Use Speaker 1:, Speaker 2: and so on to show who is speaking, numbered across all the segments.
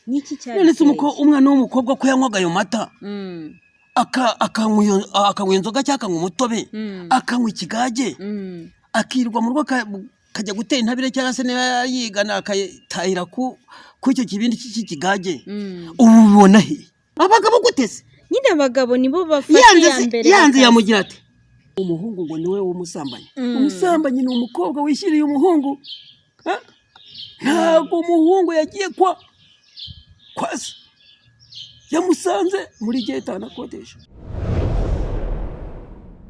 Speaker 1: niki cyari
Speaker 2: none se umwana w'umukobwa ko yanywaga ayo mata akanywa inzoga cyangwa akanywa umutobe akanywa ikigage akirwa mu rugo akajya gutera intabire cyangwa se niba yigana akayitahira ku icyo kibindi cy'ikigage ubu bibona he abagabo gutese
Speaker 1: nyine abagabo nibo bafata ya mbere
Speaker 2: yanze yamugira ati umuhungu ngo niwe w'umusambanyi umusambanyi ni umukobwa wishyiriye umuhungu ntabwo umuhungu yagiye kwa se yamusanze muri gate anakodesha.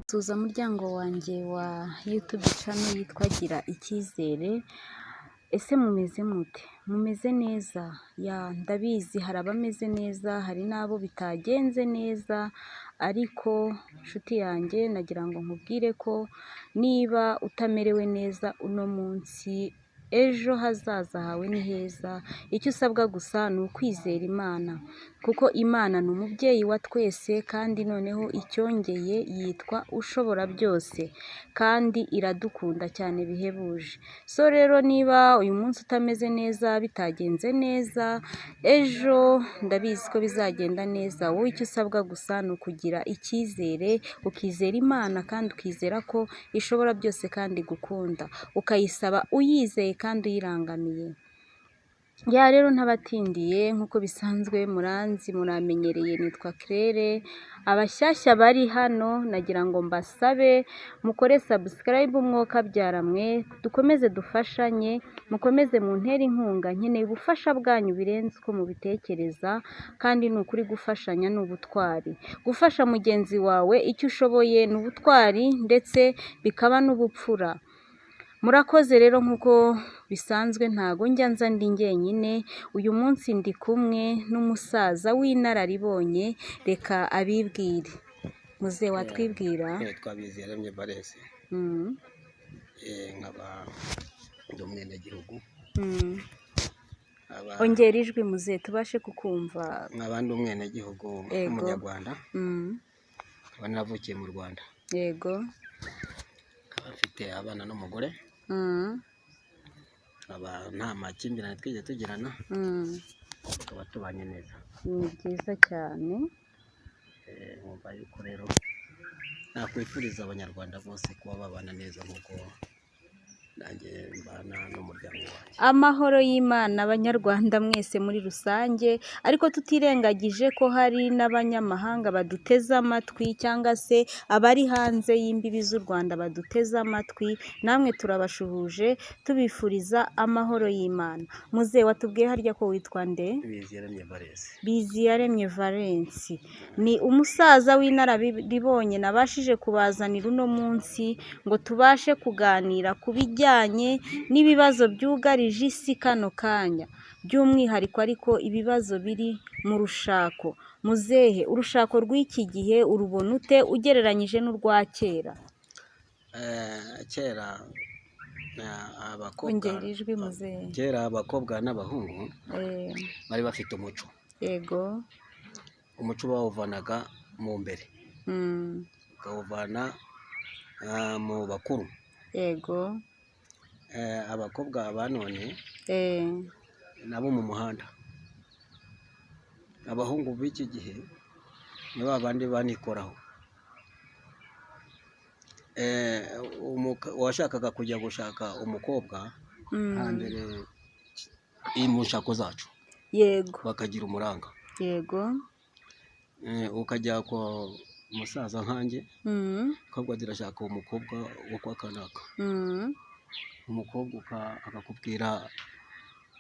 Speaker 1: Tuza muryango wanjye wa YouTube channel yitwa Gira Icyizere. Ese mumeze mute? Mumeze neza? Ya ndabizi hari abameze neza, hari nabo bitagenze neza, ariko nshuti yanjye nagira ngo nkubwire ko niba utamerewe neza uno munsi, ejo hazaza hawe ni heza. Icyo usabwa gusa ni ukwizera Imana, kuko Imana ni umubyeyi wa twese, kandi noneho icyongeye yitwa ushobora byose, kandi iradukunda cyane bihebuje. So rero niba uyu munsi utameze neza, bitagenze neza, ejo ndabizi ko bizagenda neza. Wowe icyo usabwa gusa ni ukugira icyizere, ukizera Imana kandi ukizera ko ishobora byose kandi gukunda, ukayisaba uyizeye kandi uyirangamiye. Ya rero ntabatindiye nk'uko bisanzwe muranzi muramenyereye, nitwa Claire. Abashyashya bari hano nagira ngo mbasabe mukore subscribe mwoka byaramwe, dukomeze dufashanye, mukomeze muntera inkunga. Nkeneye ubufasha bwanyu birenze uko mubitekereza, kandi ni ukuri gufashanya ni ubutwari. Gufasha mugenzi wawe icyo ushoboye ni ubutwari, ndetse bikaba n'ubupfura. Murakoze rero nk'uko bisanzwe ntago njya nza ndi njyenyine. Uyu munsi ndi kumwe n'umusaza w'inararibonye, reka abibwire. Muze watwibwira?
Speaker 2: Twabizeranye Valens. Nkaba ndi umwenegihugu.
Speaker 1: Ongera ijwi muze tubashe kukumva.
Speaker 2: Nk'abandi umwenegihugu w'umunyarwanda. Nkaba navukiye mu Rwanda.
Speaker 1: Yego.
Speaker 2: Afite abana n'umugore. Nta makimbirane twigeze tugirana. Tukaba tubanye neza.
Speaker 1: Ni byiza cyane.
Speaker 2: Mwumva yuko rero nakwifuriza abanyarwanda bose kuba babana neza nk'uko nanjye mbana n'umuryango wanjye.
Speaker 1: Amahoro y'Imana abanyarwanda mwese muri rusange, ariko tutirengagije ko hari n'abanyamahanga baduteze amatwi, cyangwa se abari hanze y'imbibi z'u Rwanda baduteze amatwi. Namwe turabashuhuje tubifuriza amahoro y'Imana. Muze watubwiye harya ko witwa nde?
Speaker 2: Biziyaremye Valens.
Speaker 1: Biziyaremye Valens ni umusaza w'inararibonye nabashije kubazanira uno munsi ngo tubashe kuganira ku bijyanye n'ibibazo byugarije isi kano kanya, by'umwihariko ariko ibibazo biri mu rushako. Muzehe, urushako rw'iki gihe urubona ute ugereranyije n'urwa kera?
Speaker 2: Kera abakobwa,
Speaker 1: ongera ijwi muzehe.
Speaker 2: Kera abakobwa n'abahungu bari bafite umuco.
Speaker 1: Yego.
Speaker 2: Umuco bawuvanaga mu mbere, bakawuvana mu bakuru.
Speaker 1: Yego.
Speaker 2: Abakobwa ba none nabo mu muhanda. Abahungu b'iki gihe ni babandi banikoraho. Washakaga kujya gushaka umukobwa hambere mu nshako zacu.
Speaker 1: Yego.
Speaker 2: Bakagira umuranga.
Speaker 1: Yego.
Speaker 2: Ukajya kwa musaza nkanjye, ukabwa dirashaka umukobwa wo kwa kanaka. Umukobwa akakubwira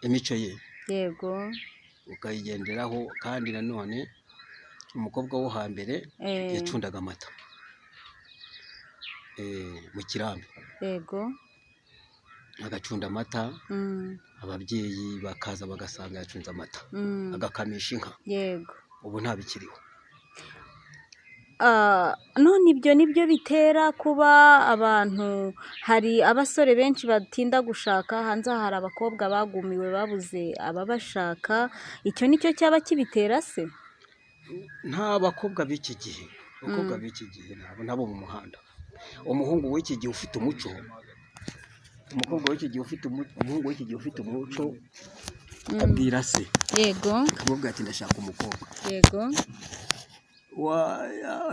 Speaker 2: imico ye.
Speaker 1: Yego.
Speaker 2: Ukayigenderaho, kandi nanone umukobwa wo hambere yacundaga amata mu kirambi.
Speaker 1: Yego.
Speaker 2: Agacunda amata, ababyeyi bakaza bagasanga yacunze amata, agakamisha inka.
Speaker 1: Yego.
Speaker 2: Ubu ntabikiriho.
Speaker 1: None ibyo nibyo bitera kuba abantu, hari abasore benshi batinda gushaka, hanze hari abakobwa bagumiwe babuze ababashaka. Icyo nicyo cyaba kibitera se?
Speaker 2: Nta bakobwa b'iki gihe, abakobwa b'iki gihe nabo mu muhanda. Umuhungu w'iki gihe ufite umuco, umukobwa w'iki gihe ufite umuhungu w'iki gihe ufite umuco, abwira se
Speaker 1: yego
Speaker 2: akamubwira ati ndashaka umukobwa
Speaker 1: yego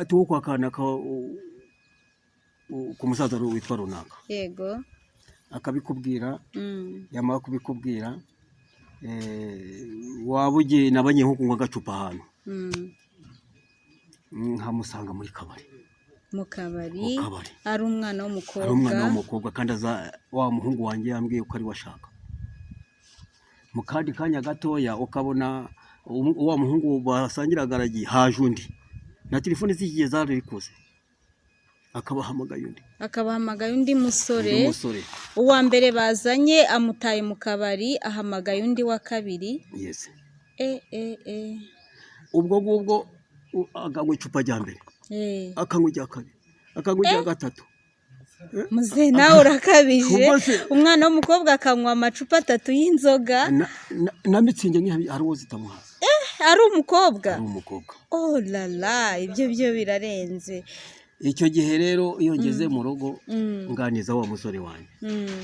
Speaker 2: ati wo kwa kana ku musaza witwa runaka
Speaker 1: yego
Speaker 2: akabikubwira yamara kubikubwira waba ugiye nabanye nko kunywa agacupa ahantu nkamusanga muri kabari
Speaker 1: mu kabari ari umwana
Speaker 2: w'umukobwa kandi wa muhungu wanjye yambwiye ko ari washaka mu kandi kanya gatoya ukabona wa muhungu basangiraga aragiye haje undi na telefone zigiye zarikuze akabahamagaye undi musore uwa mbere bazanye amutaye mu kabari ahamagaye undi wa kabiri ubwo ngubwo akanywa icupa rya mbere akanywa irya kabiri akanywa irya gatatu
Speaker 1: muze nawe urakabije umwana w'umukobwa akanywa amacupa 3 y'inzoga
Speaker 2: na mitsinge hari uwo zitamuhaza
Speaker 1: ari umukobwa oh la la ibyo birarenze
Speaker 2: icyo gihe rero iyo ngeze mu rugo nganiza wa musore wanjye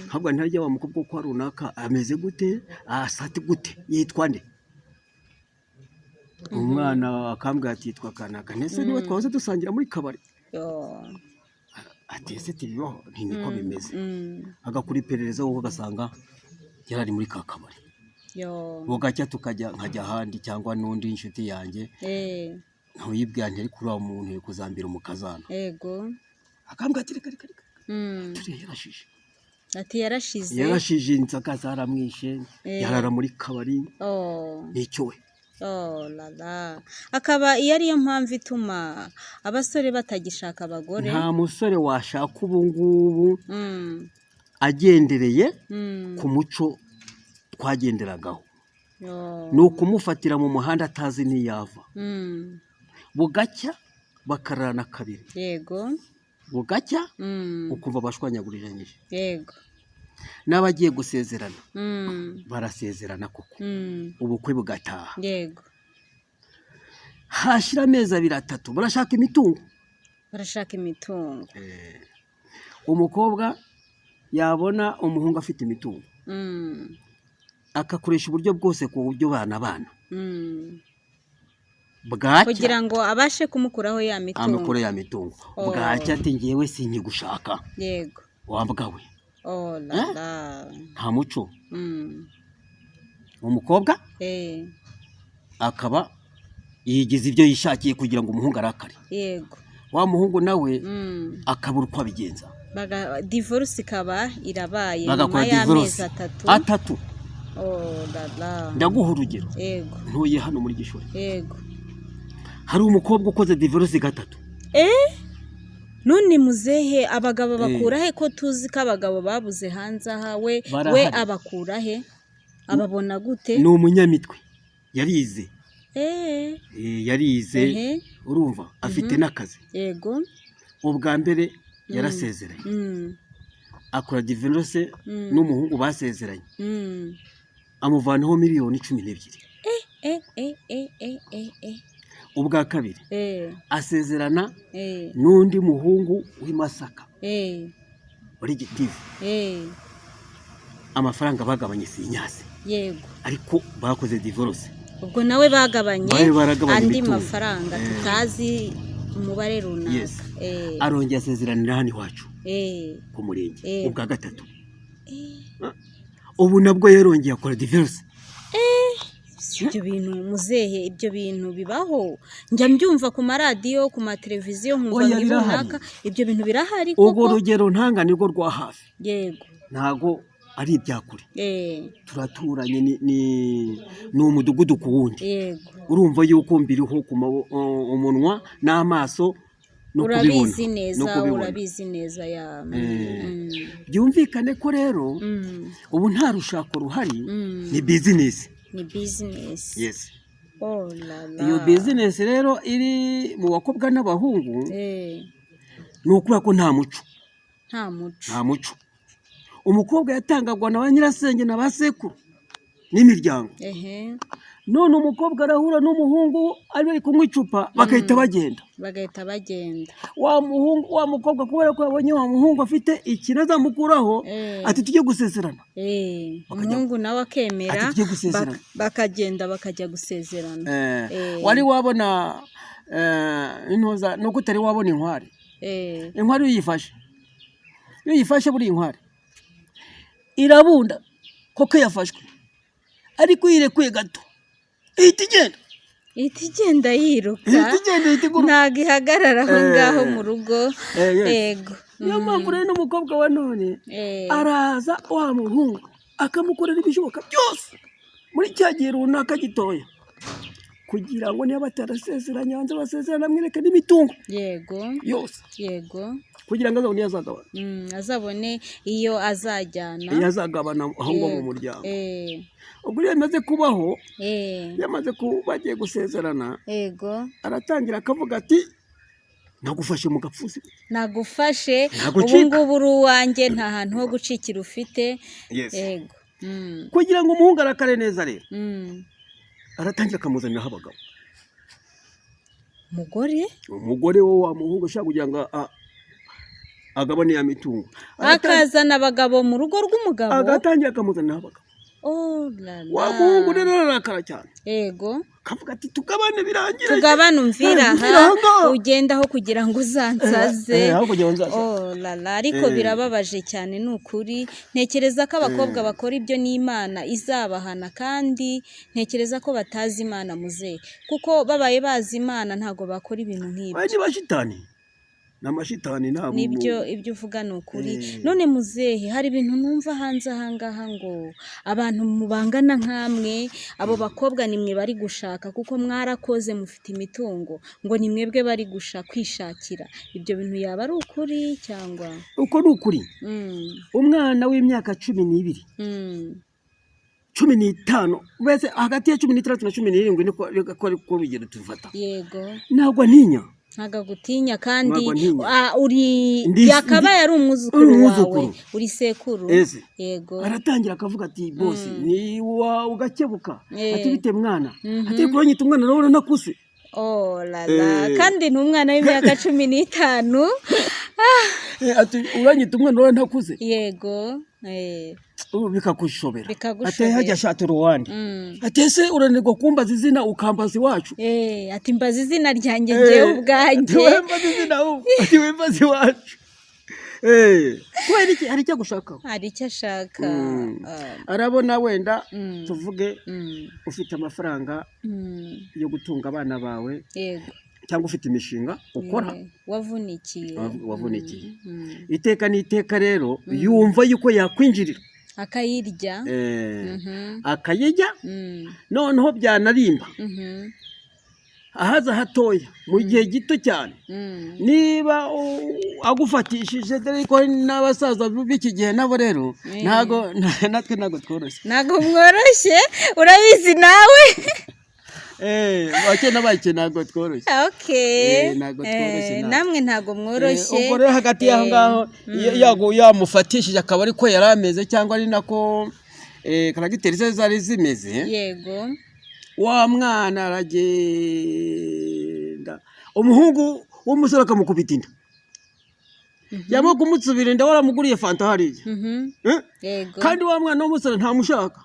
Speaker 2: ntabwo ntajya wa mukobwa ko runaka ameze gute asate gute yitwa nde umwana akambwira ati yitwa kanaka nese niwe twahoze dusangira muri kabari ati ese tibiho niko bimeze agakura iperereza wowe ugasanga yarari muri ka kabari bugacya tukajya nkajya ahandi cyangwa n'undi inshuti yanjye ntuyibwira ntari kuri wa muntu uri kuzambira umukazana
Speaker 1: yego
Speaker 2: akambwira ati reka yarashize inzoga zaramwishe yarara muri kabari nicyo we
Speaker 1: lala akaba iyo ariyo mpamvu ituma abasore batagishaka abagore
Speaker 2: nta musore washaka ubu ngubu agendereye ku muco twagenderagaho ni ukumufatira mu muhanda atazi n'iyava bugacya bakararana kabiri
Speaker 1: yego
Speaker 2: bugacya ukumva bashwanyagurijanyije
Speaker 1: yego
Speaker 2: n'abagiye gusezerana barasezerana koko ubukwe bugataha
Speaker 1: yego
Speaker 2: hashira amezi 2-3 barashaka imitungo umukobwa yabona umuhungu afite imitungo akakoresha uburyo bwose ku buryo bana
Speaker 1: kugira ngo abashe kumukuraho ya mitungo
Speaker 2: bwacya ati ngewe sinkigushaka
Speaker 1: yego
Speaker 2: wambwa we
Speaker 1: lala
Speaker 2: nta muco umukobwa akaba yigize ibyo yishakiye kugira ngo umuhungu arakare
Speaker 1: yego
Speaker 2: wa muhungu nawe akabura uko abigenza
Speaker 1: divorce ikaba irabaye
Speaker 2: nyuma y'amezi 3
Speaker 1: lala
Speaker 2: ndaguha urugero
Speaker 1: yego
Speaker 2: ntuye hano muri Gishori
Speaker 1: yego
Speaker 2: hari umukobwa ukoze divorce 3
Speaker 1: none muzehe abagabo bakura he ko tuzi ko abagabo babuze hanze aha we abakura he ababona gute
Speaker 2: ni umunyamitwe yarize yarize urumva afite n'akazi
Speaker 1: yego
Speaker 2: ubwa mbere yarasezeranye akora divorce n'umuhungu basezeranye amuvanaho miliyoni 12 ubwa kabiri asezerana n'undi muhungu w'imasaka muri Gitifu amafaranga bagabanye sinyase
Speaker 1: yego
Speaker 2: ariko bakoze divorce
Speaker 1: ubwo nawe bagabanye andi mafaranga tutazi umubare runaka
Speaker 2: arongera asezerana hano iwacu ku murenge ubwa gatatu ubu nabwo yarongeye akora divorce
Speaker 1: ibyo bintu muzehe ibyo bintu bibaho njya mbyumva ku maradiyo ku mateleviziyo nkumva runaka ibyo bintu birahari
Speaker 2: koko ubwo rugero ntanga nirwo rwa hafi
Speaker 1: yego
Speaker 2: ntago ari ibyakure turaturanye ni umudugudu ku wundi urumva yuko mbiriho ku umunwa n'amaso
Speaker 1: urabizi neza
Speaker 2: byumvikane ko rero ubu nta rushako ruhari ni business yes iyo business rero iri mu bakobwa n'abahungu ni ukubera ko nta muco umukobwa yatangagwa na ba nyirasenge na ba sekuru n'imiryango none umukobwa arahura n'umuhungu ari bari kunywa icupa bagahita bagenda. Wa mukobwa kubera ko yabonye wa muhungu afite ikintu azamukuraho ati tujye gusezerana.
Speaker 1: Umuhungu nawe akemera bakagenda bakajya gusezerana.
Speaker 2: Wari wabona intoza nuko utari wabona inkware. Inkware iyo uyifashe buri inkware irabunda koko yafashwe, ariko yirekuye gato ihita igenda
Speaker 1: yiruka, ntabwo ihagarara aho ngaho mu rugo. Yego,
Speaker 2: niyo mpamvu rero n'umukobwa wa none araza wa muhungu akamukorera ibishoboka byose muri cya gihe runaka gitoya, kugira ngo niba batarasezeranye hanze basezerana, amwereke n'imitungo yose, kugira ngo azabone azagabana,
Speaker 1: azabone iyo azagabana
Speaker 2: aho ngo mu muryango. Ubwo iyo yamaze kubaho, yamaze bagiye gusezerana, aratangira akavuga ati nagufashe mu gapfusi,
Speaker 1: nagufashe ubu ngubu uri uwanjye, nta hantu ho gucikira ufite. Yego,
Speaker 2: kugira ngo umuhungu arakare neza rero aratangira akamuzaniraho abagabo. Umugore wo wa muhungu ushaka kugira ngo agabane ya mitungo,
Speaker 1: akazana abagabo mu rugo rw'umugabo,
Speaker 2: agatangira akamuzaniraho abagabo. Wa muhungu rero arakara cyane.
Speaker 1: Yego,
Speaker 2: kavuga ati tugabane birangire,
Speaker 1: tugabane umvira aha ugendaho kugira ngo uzansaze. Ariko birababaje cyane, ni ukuri. Ntekereza ko abakobwa bakora ibyo n'Imana izabahana, kandi ntekereza ko batazi Imana muzehe, kuko babaye bazi Imana ntago bakora ibintu nk'ibyo.
Speaker 2: Ni bashitani, n'amashitani ntabwo.
Speaker 1: Nibyo ibyo uvuga ni ukuri. None muzehe, hari ibintu numva hanze ahangaha ngo abantu mubangana nkamwe, abo bakobwa nimwe bari gushaka kuko mwarakoze mufite imitungo, ngo ni mwebwe bari kwishakira. Ibyo bintu yaba ari ukuri cyangwa?
Speaker 2: Uko ni ukuri. Umwana w'imyaka 12 15, wese hagati ya 16 na 17 niko bigero tufata.
Speaker 1: Yego,
Speaker 2: ntabwo ntinya,
Speaker 1: ntago gutinya, kandi uri yakabaye ari umwuzukuru wawe, uri sekuru. Yego,
Speaker 2: aratangira akavuga ati bosi ni ugakebuka, ati bite mwana, ati kuranyita umwana urabona nakuse.
Speaker 1: Kandi n'umwana w'imyaka 15.
Speaker 2: Ati uranyita umwana urabona nakuze.
Speaker 1: Yego,
Speaker 2: bikakushobera. Ati hajya shata ruwandi, ati ese uranirwa kumbaza izina ukambaza iwacu.
Speaker 1: Ati mbaza izina ryanjye ngewe ubwanjye.
Speaker 2: Wembaza izina ati wembaza iwacu. Kubera iki? Hari icyo gushakaho,
Speaker 1: hari icyo ashaka.
Speaker 2: Arabona wenda tuvuge ufite amafaranga yo gutunga abana bawe, cyangwa ufite imishinga ukora
Speaker 1: wavunikiye.
Speaker 2: Iteka n'iteka rero yumva yuko yakwinjirira
Speaker 1: akayirya,
Speaker 2: akayirya, noneho byanarimba ahaza hatoya mu gihe gito cyane. Niba agufatishije, dore ko n'abasaza b'iki gihe nabo rero natwe ntago tworoshye,
Speaker 1: ntago mworoshye, urabizi nawe.
Speaker 2: Bake n'abake ntago tworoshye.
Speaker 1: Namwe ntago mworoshye.
Speaker 2: Ubwo rero hagati y'aho ngaho yamufatishije akaba ariko yari ameze, cyangwa ari nako karagiteri ze zari zimeze.
Speaker 1: Yego,
Speaker 2: wa mwana aragenda, umuhungu w'umusore akamukubita inda, yamara kumutsubira inda waramuguriye fanta hariya. Kandi wa mwana w'umusore ntamushaka,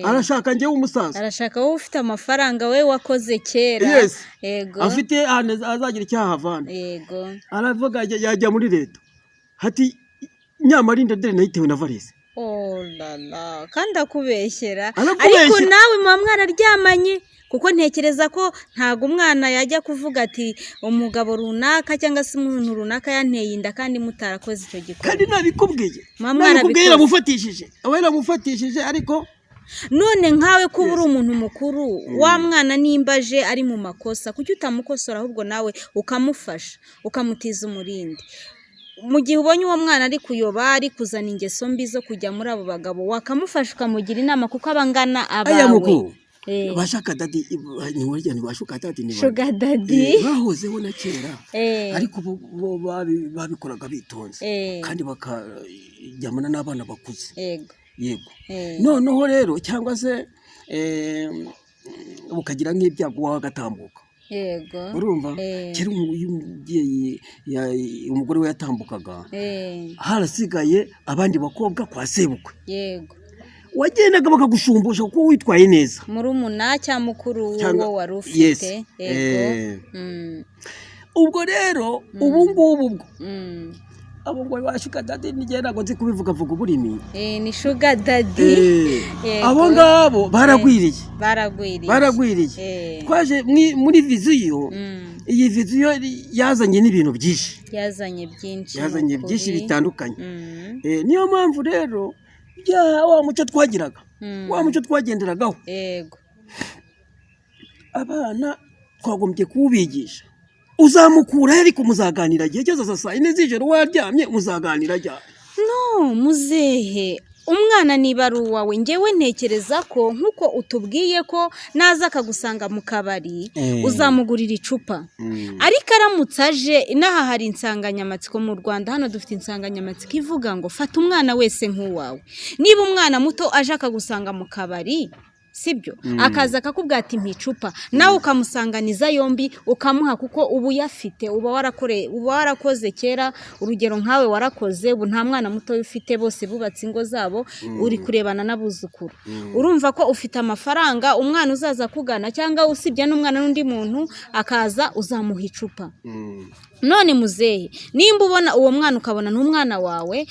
Speaker 2: arashaka njyewe umusaza,
Speaker 1: arashaka wowe ufite amafaranga, we wakoze kera. Yego,
Speaker 2: afite azagira icyaha avana.
Speaker 1: Yego,
Speaker 2: aravuga yajya muri leta, hati nyamara inda dore nayitewe na varisi.
Speaker 1: Kandi akubeshyera. Ariko nawe muba mwararyamanye, kuko ntekereza ko ntago umwana yajya kuvuga ati umugabo runaka cyangwa se umuntu runaka yanteye inda kandi mutarakoze icyo gikorwa.
Speaker 2: Kandi nabikubwiye, yaramufatishije. Ariko
Speaker 1: none nkawe kuba uri umuntu mukuru, wa mwana nimbaje ari mu makosa, kuki utamukosora ahubwo nawe ukamufasha, ukamutiza umurindi? Mu gihe ubonye uwo mwana ari kuyoba, ari kuzana ingeso mbi zo kujya muri abo bagabo, wakamufasha ukamugira inama, kuko abangana abawe.
Speaker 2: Bashaka dadi ni warya ni bashuka dadi ni
Speaker 1: sugar daddy
Speaker 2: bahozeho na kera, ariko bo babikoraga bitonze kandi bakajyamana n'abana bakuze. Yego, noneho rero cyangwa se bukagira nk'ibyago wawe agatambuka.
Speaker 1: yego
Speaker 2: urumva kera umubyeyi umugore we yatambukaga harasigaye abandi bakobwa kwa sebukwe,
Speaker 1: yego
Speaker 2: wagendaga bakagushumbusha kuko witwaye neza,
Speaker 1: murumuna cyangwa mukuru wo wari ufite. yego
Speaker 2: ubwo rero ubu ngubu abo ngo ba sugar daddy nigera ntabwo nzi kubivuga uburimi,
Speaker 1: ni sugar daddy.
Speaker 2: abo ngabo baragwiriye twaje muri viziyo. iyi viziyo yazanye n'ibintu byinshi, yazanye byinshi bitandukanye. niyo mpamvu rero wa muco twagiraga, wa muco twagenderagaho, abana twagombye kuwubigisha. uzamukura ariko muzaganira igihe cyose saa 4 z'ijoro waryamye muzaganira ryari?
Speaker 1: No muzehe, umwana niba ari uwawe, ngewe ntekereza ko nk'uko utubwiye ko naza akagusanga mu kabari uzamugurira icupa, ariko aramutse aje inaha hari insanganyamatsiko mu Rwanda, hano dufite insanganyamatsiko ivuga ngo fata umwana wese nk'uwawe. Niba umwana muto aje akagusanga mu kabari, sibyo, akaza akakubwira ati mpicupa, nawe ukamusanganiza yombi ukamuha, kuko ubu yafite uba warakoze kera. Urugero nkawe warakoze, ubu nta mwana muto ufite, bose bubatse ingo zabo, uri kurebana n'abuzukuru. urumva ko ufite amafaranga, umwana uzaza kugana cyangwa usibye n'umwana n'undi muntu akaza uzamuha icupa. none muzehe, nimba ubona uwo mwana ukabona n'umwana wawe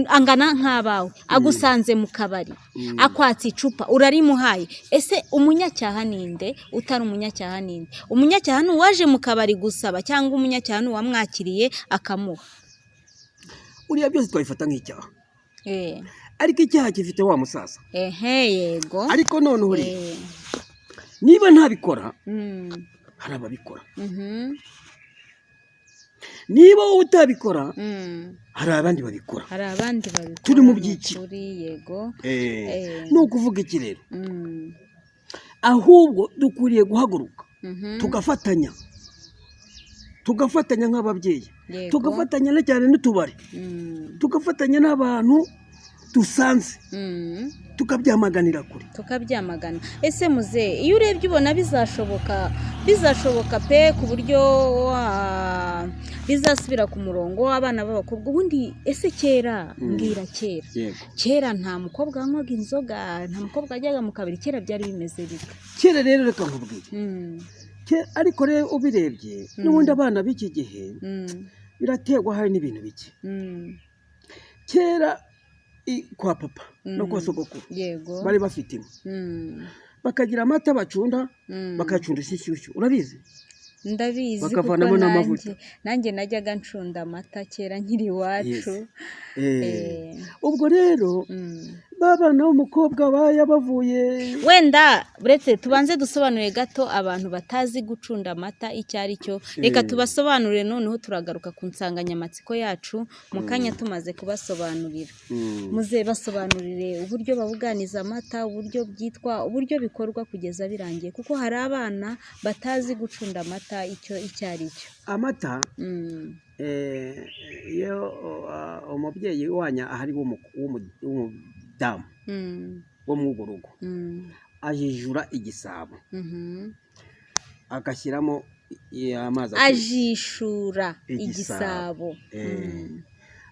Speaker 1: angana nk'abawe, agusanze mu kabari akwatsa icupa urarimuhaye, ese umunyacyaha ninde? utari umunyacyaha ninde? umunyacyaha ni uwaje mu kabari gusaba, cyangwa umunyacyaha ni uwamwakiriye akamuha?
Speaker 2: uriya byose twabifata nk'icyaha, ariko icyaha gifite wa musaza.
Speaker 1: yego
Speaker 2: ariko noneho rero niba ntabikora, hari ababikora. niba wowe utabikora, hari abandi babikora. turi mu byiciro.
Speaker 1: yego
Speaker 2: ni ukuvuga iki rero? ahubwo dukwiriye guhaguruka tugafatanya nk'ababyeyi, tugafatanya na cyane n'utubari, tugafatanya n'abantu dusanze, tukabyamaganira kure,
Speaker 1: tukabyamagana. ese muze, iyo urebye ubona bizashoboka pe, ku buryo bizasubira ku murongo w'abana b'abakobwa? ubundi ese kera, mbwira kera nta mukobwa wanywaga inzoga, nta mukobwa wajyaga mu kabiri, kera byari bimeze bite?
Speaker 2: kera rero reka nkubwire, ariko rero ubirebye n'ubundi abana b'iki gihe biraterwa hari n'ibintu bike. kera kwa papa no kwa sogokuru bari bafite inka, bakagira amata bacunda, bakacundisha inshyushyu, urabizi?
Speaker 1: ndabizi,
Speaker 2: bakavanamo n'amavuta.
Speaker 1: nanjye najyaga ncunda amata kera nkiri iwacu.
Speaker 2: ubwo rero babana b'umukobwa bavuye,
Speaker 1: wenda buretse tubanze dusobanure gato abantu batazi gucunda amata icyo ari cyo. reka tubasobanurire, noneho turagaruka ku nsanganyamatsiko yacu mu kanya tumaze kubasobanurira. muze basobanurire uburyo babuganiza amata, uburyo byitwa, uburyo bikorwa kugeza birangiye, kuko hari abana batazi gucunda amata icyo ari cyo.
Speaker 2: amata iyo umubyeyi wanya ahari w'umudamu wo mu rugo ajijura igisabo, agashyiramo amazi,
Speaker 1: ajishura igisabo,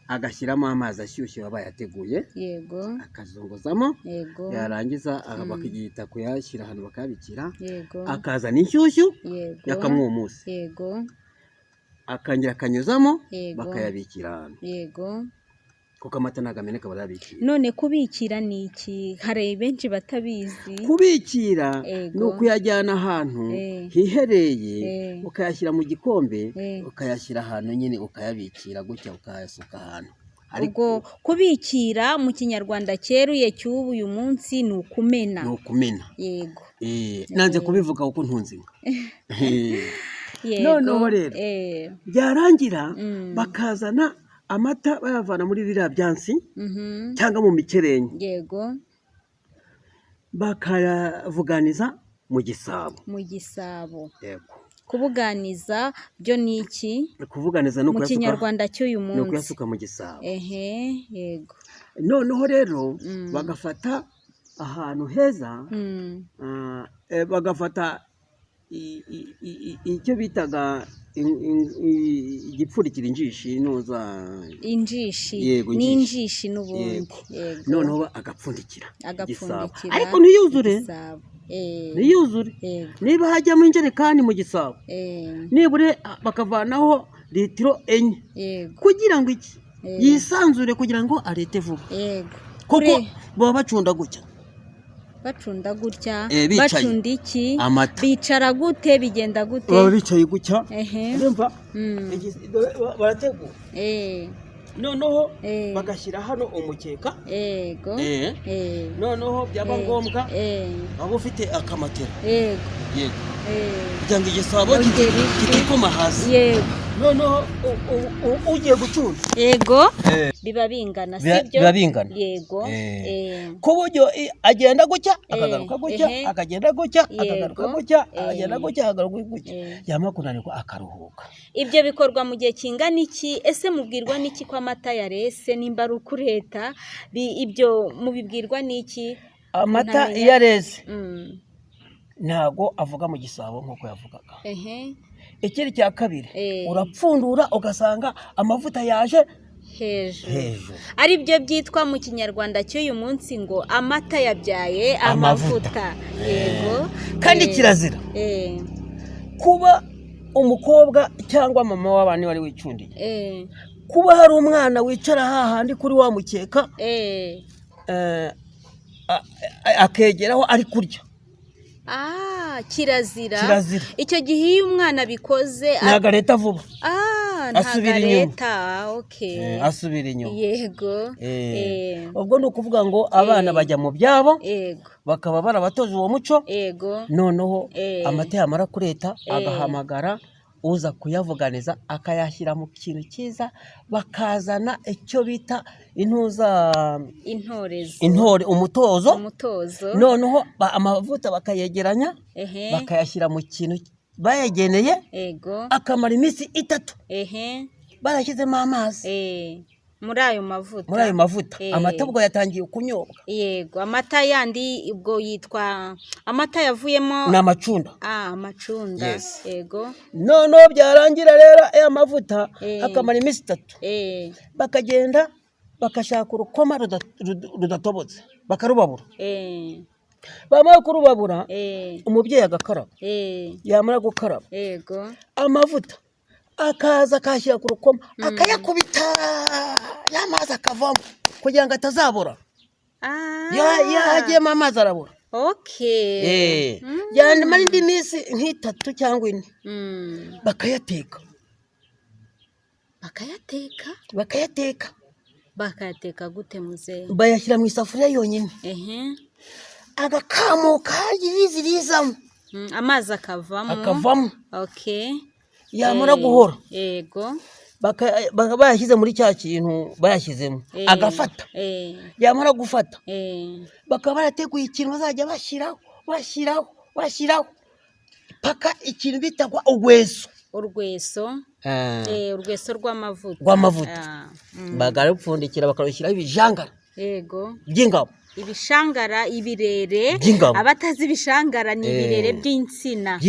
Speaker 2: agashyiramo amazi ashyushye baba yateguye,
Speaker 1: yego,
Speaker 2: akazunguzamo,
Speaker 1: yego,
Speaker 2: yarangiza bakagihita kuyashyira ahantu bakabikira, yego, akazana inshyushyu, yego, yakamwumusa,
Speaker 1: yego,
Speaker 2: akongera akanyuzamo, bakayabikira ahantu,
Speaker 1: yego,
Speaker 2: kuko amata nagameneka barabikira.
Speaker 1: none kubikira ni iki? hari benshi batabizi.
Speaker 2: kubikira ni ukuyajyana ahantu hihereye, ukayashyira mu gikombe, ukayashyira ahantu nyine, ukayabikira gutya, ukayasuka ahantu.
Speaker 1: ubwo kubikira mu kinyarwanda cyeruye cy'ubu uyu munsi ni ukumena. yego,
Speaker 2: nanze kubivuga kuko ntunzi inka. noneho rero byarangira bakazana amata bayavana muri biriya byansi cyangwa mu mikerenyi,
Speaker 1: yego,
Speaker 2: bakayavuganiza mu gisabo.
Speaker 1: yego. kubuganiza byo ni iki?
Speaker 2: kubuganiza no
Speaker 1: mu kinyarwanda cy'uyu munsi,
Speaker 2: no kuyasuka mu gisabo.
Speaker 1: yego.
Speaker 2: noneho rero bagafata ahantu heza bagafata icyo bitaga igipfundikira injishi noza
Speaker 1: injishi
Speaker 2: Yego,
Speaker 1: n'injishi n'ubundi
Speaker 2: Yego. Noneho agapfundikira
Speaker 1: agapfundikira
Speaker 2: ariko ntiyuzure
Speaker 1: igisabo.
Speaker 2: ntiyuzure niba hajyamo injerekani mu gisabo nibure bakavanaho litiro 4 kugira ngo iki yisanzure kugira ngo arete vuba kuko baba bacunda gutya
Speaker 1: bacunda iki
Speaker 2: amata
Speaker 1: bicara gute bigenda gute
Speaker 2: baba bicaye gutya urumva barategura noneho bagashyira hano umukeka
Speaker 1: yego
Speaker 2: noneho byaba ngombwa waba ufite akamatera yego kugira ngo igisabo kitikoma hasi noneho ugiye gucunda
Speaker 1: yego biba bingana sibyo
Speaker 2: biba bingana
Speaker 1: yego
Speaker 2: ku buryo agenda gutya akagaruka gutya akagenda gutya akagaruka gutya agenda gutya akagaruka gutya yamara kunanirwa akaruhuka.
Speaker 1: Ibyo bikorwa mu gihe kingana iki? Ese mubwirwa n'iki ko amata yarese nimba ari ukureta? Ibyo mubibwirwa n'iki?
Speaker 2: Amata iyo areze ntago avuga mu gisabo nk'uko yavugaga. Ikindi cya kabiri urapfundura ugasanga amavuta yaje hejuru.
Speaker 1: Ari byo byitwa mu kinyarwanda cy'uyu munsi ngo amata yabyaye amavuta. Yego.
Speaker 2: Kandi kirazira kuba umukobwa cyangwa mama w'abana wari wicundiye kuba hari umwana wicara hahandi kuri wa mukeka akegeraho ari kurya.
Speaker 1: Kirazira. Icyo gihe iyo umwana bikoze
Speaker 2: ntagareta vuba.
Speaker 1: Asubira inyuma.
Speaker 2: Asubira inyuma.
Speaker 1: Yego.
Speaker 2: Ubwo ni ukuvuga ngo abana bajya mu byabo bakaba barabatoje uwo muco. Noneho amata yamara kureta agahamagara uza kuyavuganiza akayashyira mu kintu cyiza bakazana icyo bita umutozo. Noneho amavuta bakayegeranya bakayashyira mu kintu bayageneye akamara iminsi 3 barashyizemo amazi
Speaker 1: muri ayo mavuta
Speaker 2: amata ubwo yatangiye kunyobwa.
Speaker 1: Yego. Amata yandi ubwo yitwa amata yavuyemo
Speaker 2: n'amacunda.
Speaker 1: Amacunda. Yego.
Speaker 2: Noneho byarangira rero aya mavuta akamara iminsi 3 bakagenda bakashaka urukoma rudatobotse bakarubabura. Bamara kurubabura umubyeyi agakaraba. Yamara gukaraba amavuta akaza akashyira ku rukoma akayakubita y'amazi akavamo kugira ngo atazabura. Yagiyemo amazi arabura. Yamara indi minsi nk'itatu cyangwa 4 bakayateka.
Speaker 1: Bakayateka gute muzehe?
Speaker 2: Bayashyira mu isafuriya yonyine agakamuka yirizamo
Speaker 1: amazi akavamo.
Speaker 2: Yamara guhora bayashyize muri cya kintu bayashyizemo agafata. Yamara gufata bakaba barateguye ikintu bazajya bashyiraho paka ikintu bitagwa urweso rw'amavuta bagarupfundikira bakarushyiraho ibijangara by'ingabo.
Speaker 1: Ibishangara ibirere abatazi ibishangara ni ibirere by'insina.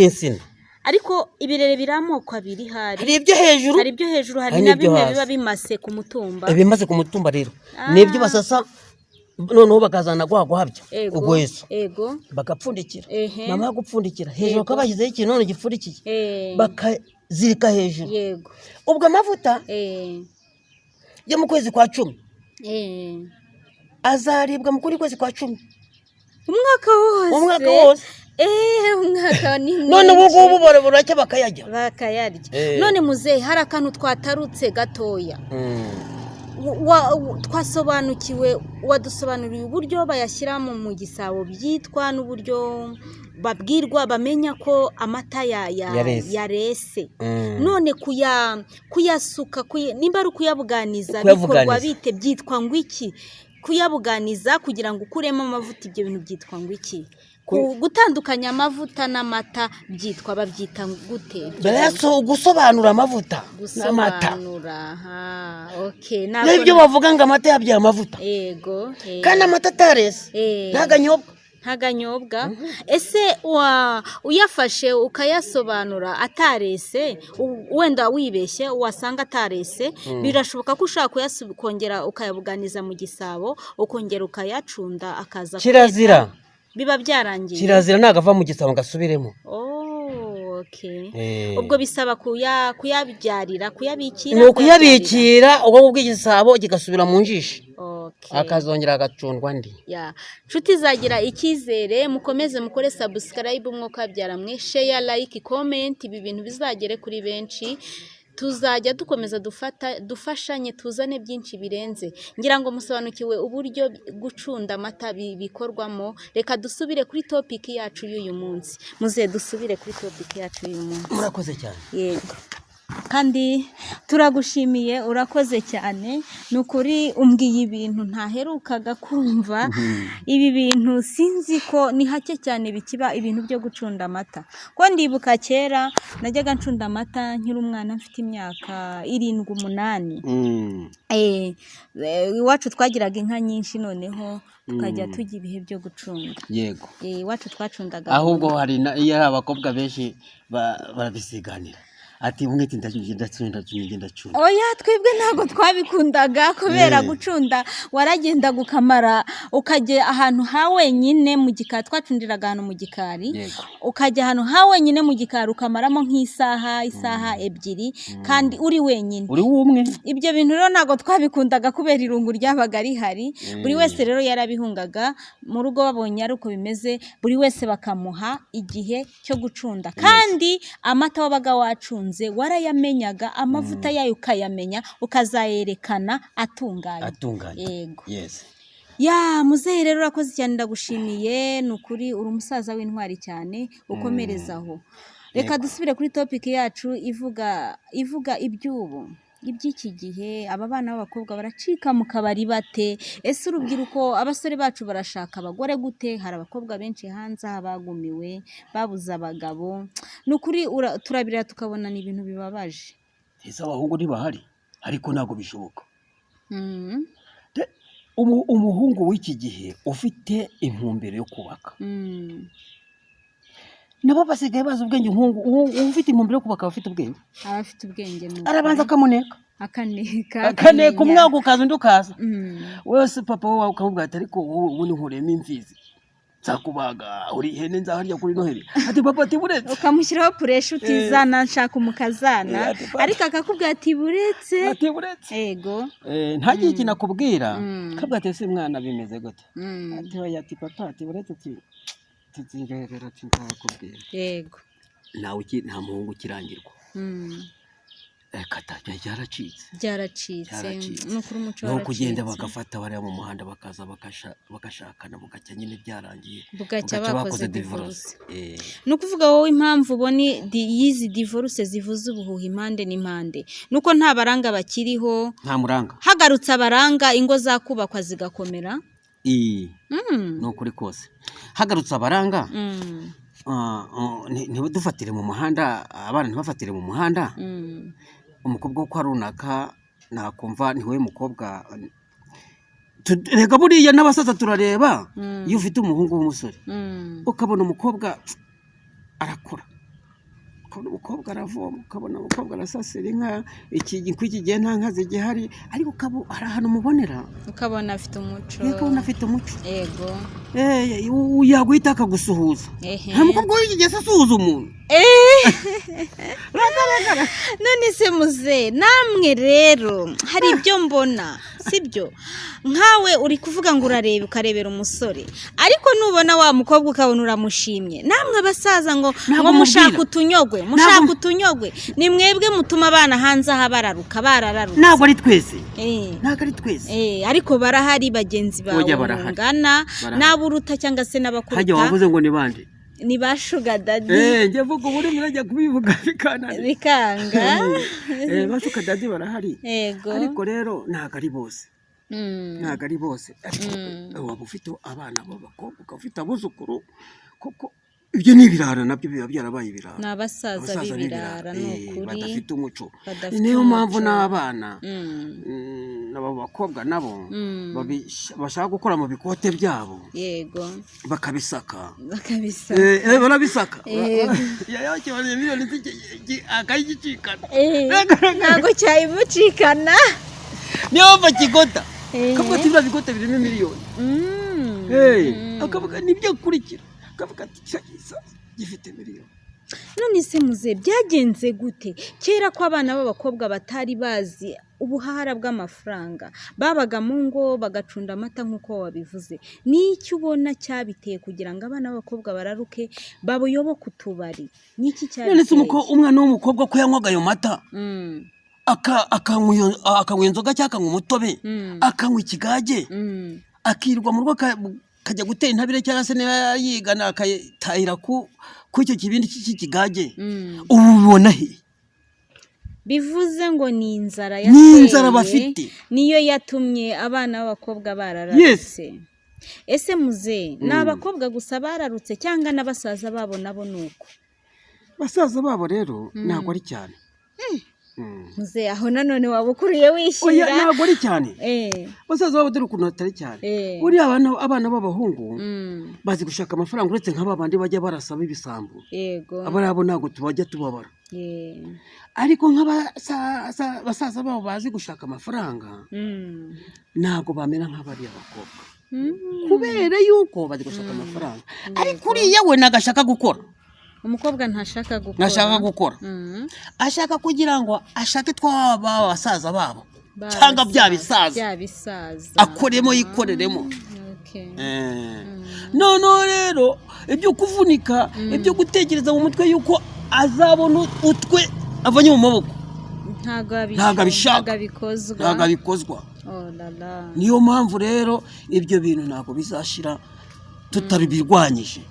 Speaker 1: Ariko ibirere biramoko abiri hari ibyo hejuru hari na bimwe biba bimase ku mutumba.
Speaker 2: Bimaze ku mutumba rero nibyo basasa noneho bakazana guhabya urweso bagapfundikira. Mama gupfundikira hejuru kabashyizeho ikintu none gipfundikiye bakazirika hejuru. Ubwo amavuta yo mu kwezi kwa 10 azaribwa mu kwezi kwa 10
Speaker 1: umwaka wose. Umwaka ni
Speaker 2: none ubu buracya bakayarya.
Speaker 1: None muzehe hari akantu twatarutse gatoya twasobanukiwe wadusobanuriye uburyo bayashyira mu gisabo byitwa n'uburyo babwirwa bamenya ko amata yarese. None kuyasuka nimba ari kuyabuganiza bikorwa bite? Byitwa ngo iki? Kuyabuganiza kugira ngo ukuremo amavuta ibyo bintu byitwa ngo iki? gutandukanya amavuta n'amata babyita gute?
Speaker 2: mbese gusobanura amavuta n'amata
Speaker 1: Gusobanura. Okay.
Speaker 2: n'ibyo bavuga ngo amata yabyaye amavuta
Speaker 1: Yego.
Speaker 2: kandi amata atarese ntaganyobwa
Speaker 1: ntaganyobwa. Ese uyafashe ukayasobanura atarese, wenda wibeshye wasanga atarese, birashoboka ko ushaka kongera ukayabuganiza mu gisabo, ukongera ukayacunda akaza
Speaker 2: kirazira.
Speaker 1: Biba byarangiye.
Speaker 2: Kirazira ntago ava mu gisabo gasubiremo.
Speaker 1: Okay. Ubwo bisaba kuyabyarira, kuyabikira.
Speaker 2: Ni ukuyabikira ubwo bw'igisabo kigasubira mu njishi.
Speaker 1: Okay.
Speaker 2: Akazongera agacundwa ndi.
Speaker 1: Nshuti zagira icyizere, mukomeze mukore subscribe, umwuka byaramwe, share, like, comment, ibi bintu bizagere kuri benshi. Tuzajya dukomeza dufashanye, tuzane byinshi birenze. Ngira ngo musobanukiwe uburyo gucunda amata bikorwamo. Reka dusubire kuri topic yacu y'uyu munsi. Muze dusubire kuri topic yacu y'uyu munsi.
Speaker 2: Murakoze cyane.
Speaker 1: Yego. Kandi turagushimiye, urakoze cyane. Nukuri umbwiye ibintu ntaherukaga kumva. Ibi bintu sinzi ko ni hake cyane bikiba ibintu byo gucunda amata. Ko ndibuka kera najyaga ncunda amata nkiri umwana mfite imyaka 7-8. Iwacu twagiraga inka nyinshi, noneho tukajya tujya ibihe byo gucunda.
Speaker 2: Yego.
Speaker 1: Iwacu twacundaga.
Speaker 2: Ahubwo hari iyo abakobwa benshi barabisiganira. Ati umwete ndagenda cunda.
Speaker 1: Oya, twebwe ntago twabikundaga kubera gucunda waragenda gukamara, ukajye ahantu ha wenyine mu gikari, twacundiraga ahantu mu gikari. Ukajya ahantu ha wenyine mu gikari ukamaramo nk'isaha 2 kandi uri wenyine.
Speaker 2: Uri umwe.
Speaker 1: Ibyo bintu rero ntago twabikundaga kubera irungu ryabaga rihari. Buri wese rero yarabihungaga mu rugo, babonye ari uko bimeze, buri wese bakamuha igihe cyo gucunda. Kandi amata wabaga wacunda warayamenyaga, amavuta yayo ukayamenya, ukazayerekana atunganye. Yego.
Speaker 2: Yes.
Speaker 1: Muzehe rero urakoze cyane, ndagushimiye. Nukuri uri umusaza w'intwari cyane, ukomerezaho. Reka dusubire kuri topic yacu ivuga iby'iki gihe. Aba bana b'abakobwa baracika mu kabari bate? Ese urubyiruko, abasore bacu barashaka abagore gute? Hari abakobwa benshi hanze bagumiwe, babuze abagabo. Nukuri turabira tukabona ni ibintu bibabaje.
Speaker 2: Ese abahungu ntibahari, ariko ntago bishoboka. Umuhungu w'iki gihe ufite intumbero yo kubaka, nabo basigaye bazi ubwenge. Ufite intumbero yo kubaka afite ubwenge.
Speaker 1: Abafite ubwenge
Speaker 2: arabanza akamuneka,
Speaker 1: akaneka
Speaker 2: umwaka ukaza undi ukaza. Wese papa wawe ukamubwira ati ariko wowe ubundi nkuremo imfizi nzakubaga, uri ihene nzaharya kuri Noheli. Ati papa ati buretse,
Speaker 1: ukamushyiraho puresha utizana nshaka umukazana, ariko akakubwira ati buretse. Yego.
Speaker 2: Ntagiye ikintu akubwira, akabwira ati ese mwana bimeze gute? Ati oya, ati papa ati buretse, tizigera tinzakubwira.
Speaker 1: Yego.
Speaker 2: Nawe nta muhungu ukirangirwa. Byaracitse.
Speaker 1: Nukuri umuco
Speaker 2: no kugenda bagafata bariya mu muhanda bakaza bagashakana, bugacya nyine byarangiye,
Speaker 1: bugacya bakoze divorce. Nukuvuga wowe impamvu uboni yizi divorce zivuze ubuhuha impande n'impande, nuko nta baranga bakiriho.
Speaker 2: Nta muranga.
Speaker 1: Hagarutse abaranga, ingo zakubakwa zigakomera.
Speaker 2: Nukuri kose hagarutse abaranga. Ntibadufatire mu muhanda, abana ntibafatire mu muhanda. Umukobwa wo kwa runaka nakumva ntiwe mukobwa. Reka buriya n'abasaza turareba, iyo ufite umuhungu w'umusore ukabona umukobwa arakura, ukabona umukobwa aravoma, ukabona umukobwa arasasira inka. Iki gihe nta nka zigihari, ariko hari ahantu umubonera
Speaker 1: ukabona afite umuco. Yego.
Speaker 2: Yaguhita akagusuhuza. Nta mukobwa w'iki gihe asuhuza umuntu.
Speaker 1: None se muze namwe rero hari ibyo mbona, sibyo? Nkawe uri kuvuga ngo ukarebera umusore, ariko nubona wa mukobwa ukabona uramushimye. Namwe abasaza ngo mushaka utunyogwe, ni mwebwe mutuma abana hanze aha barararutse.
Speaker 2: Ntabwo ari twese.
Speaker 1: Ariko barahari bagenzi bawe mungana, n'aburuta cyangwa se n'abakuruta.
Speaker 2: Hajya wavuze ngo ni bande?
Speaker 1: Ni ba Sugar Daddy.
Speaker 2: Njye vuga ubu murajya kubivuga bikanga. Ba Sugar Daddy barahari.
Speaker 1: Yego.
Speaker 2: Ariko rero ntago ari bose. Waba ufite abana b'abakobwa, ufite abuzukuru, kuko ibyo ni ibirara nabyo biba byarabaye ibirara.
Speaker 1: Ni abasaza b'ibirara ni ukuri
Speaker 2: badafite umuco. Niyo mpamvu n'abana n'abo bakobwa nabo bashaka gukora mu bikote byabo,
Speaker 1: yego,
Speaker 2: bakabisaka
Speaker 1: barabisaka
Speaker 2: yakibonye miliyoni akayigicikana
Speaker 1: ntabwo cyayimucikana,
Speaker 2: niyo bakigota kavuga ati biriya bikote birimo miliyoni, akavuga nibyo akurikira, akavuga ati gifite miliyoni.
Speaker 1: None se muze byagenze gute? Kera ko abana b'abakobwa batari bazi ubuhahara bw'amafaranga, babaga mu ngo bagacunda amata nk'uko wabivuze. N'iki ubona cyabiteye kugira ngo abana b'abakobwa bararuke babuyoboke utubari? N'iki cyabiteye?
Speaker 2: None se umwana w'umukobwa ko yanywaga ayo mata akanywa inzoga cyangwa akanywa umutobe, akanywa ikigage, akirwa mu rugo kajya gutera intabire cyangwa se niba yigana akayitahira ku icyo kibindi cy'ikigage, ubu bibona he?
Speaker 1: Bivuze ngo ni inzara
Speaker 2: bafite,
Speaker 1: niyo yatumye abana b'abakobwa barararutse. Ese muze ni abakobwa gusa bararutse cyangwa n'abasaza babo nabo nuko?
Speaker 2: Basaza babo rero ntabwo ari cyane.
Speaker 1: Muze aho nanone waba ukuriye wishyira.
Speaker 2: Oya ntabwo ari cyane. Basaza babo dore ukuntu atari cyane. Buriya abana b'abahungu bazi gushaka amafaranga, uretse nk'aba bandi bajya barasaba ibisambu.
Speaker 1: Yego.
Speaker 2: Abari ntabwo tubajya tubabara. Ariko nk'abasaza babo bazi gushaka amafaranga ntabwo bamera nk'abariya bakobwa, kubera yuko bazi gushaka amafaranga. Ariko uriya we nagashaka gukora.
Speaker 1: Umukobwa ntashaka gukora,
Speaker 2: ashaka kugira ngo ashake twaba basaza babo cyangwa bya bisaza akoremo yikoreremo. None rero ibyo kuvunika, ibyo gutekereza mu mutwe yuko azabona utwe avanye mu maboko, ntago bikozwa. Niyo mpamvu rero ibyo bintu ntabwo bizashira tutabirwanyije.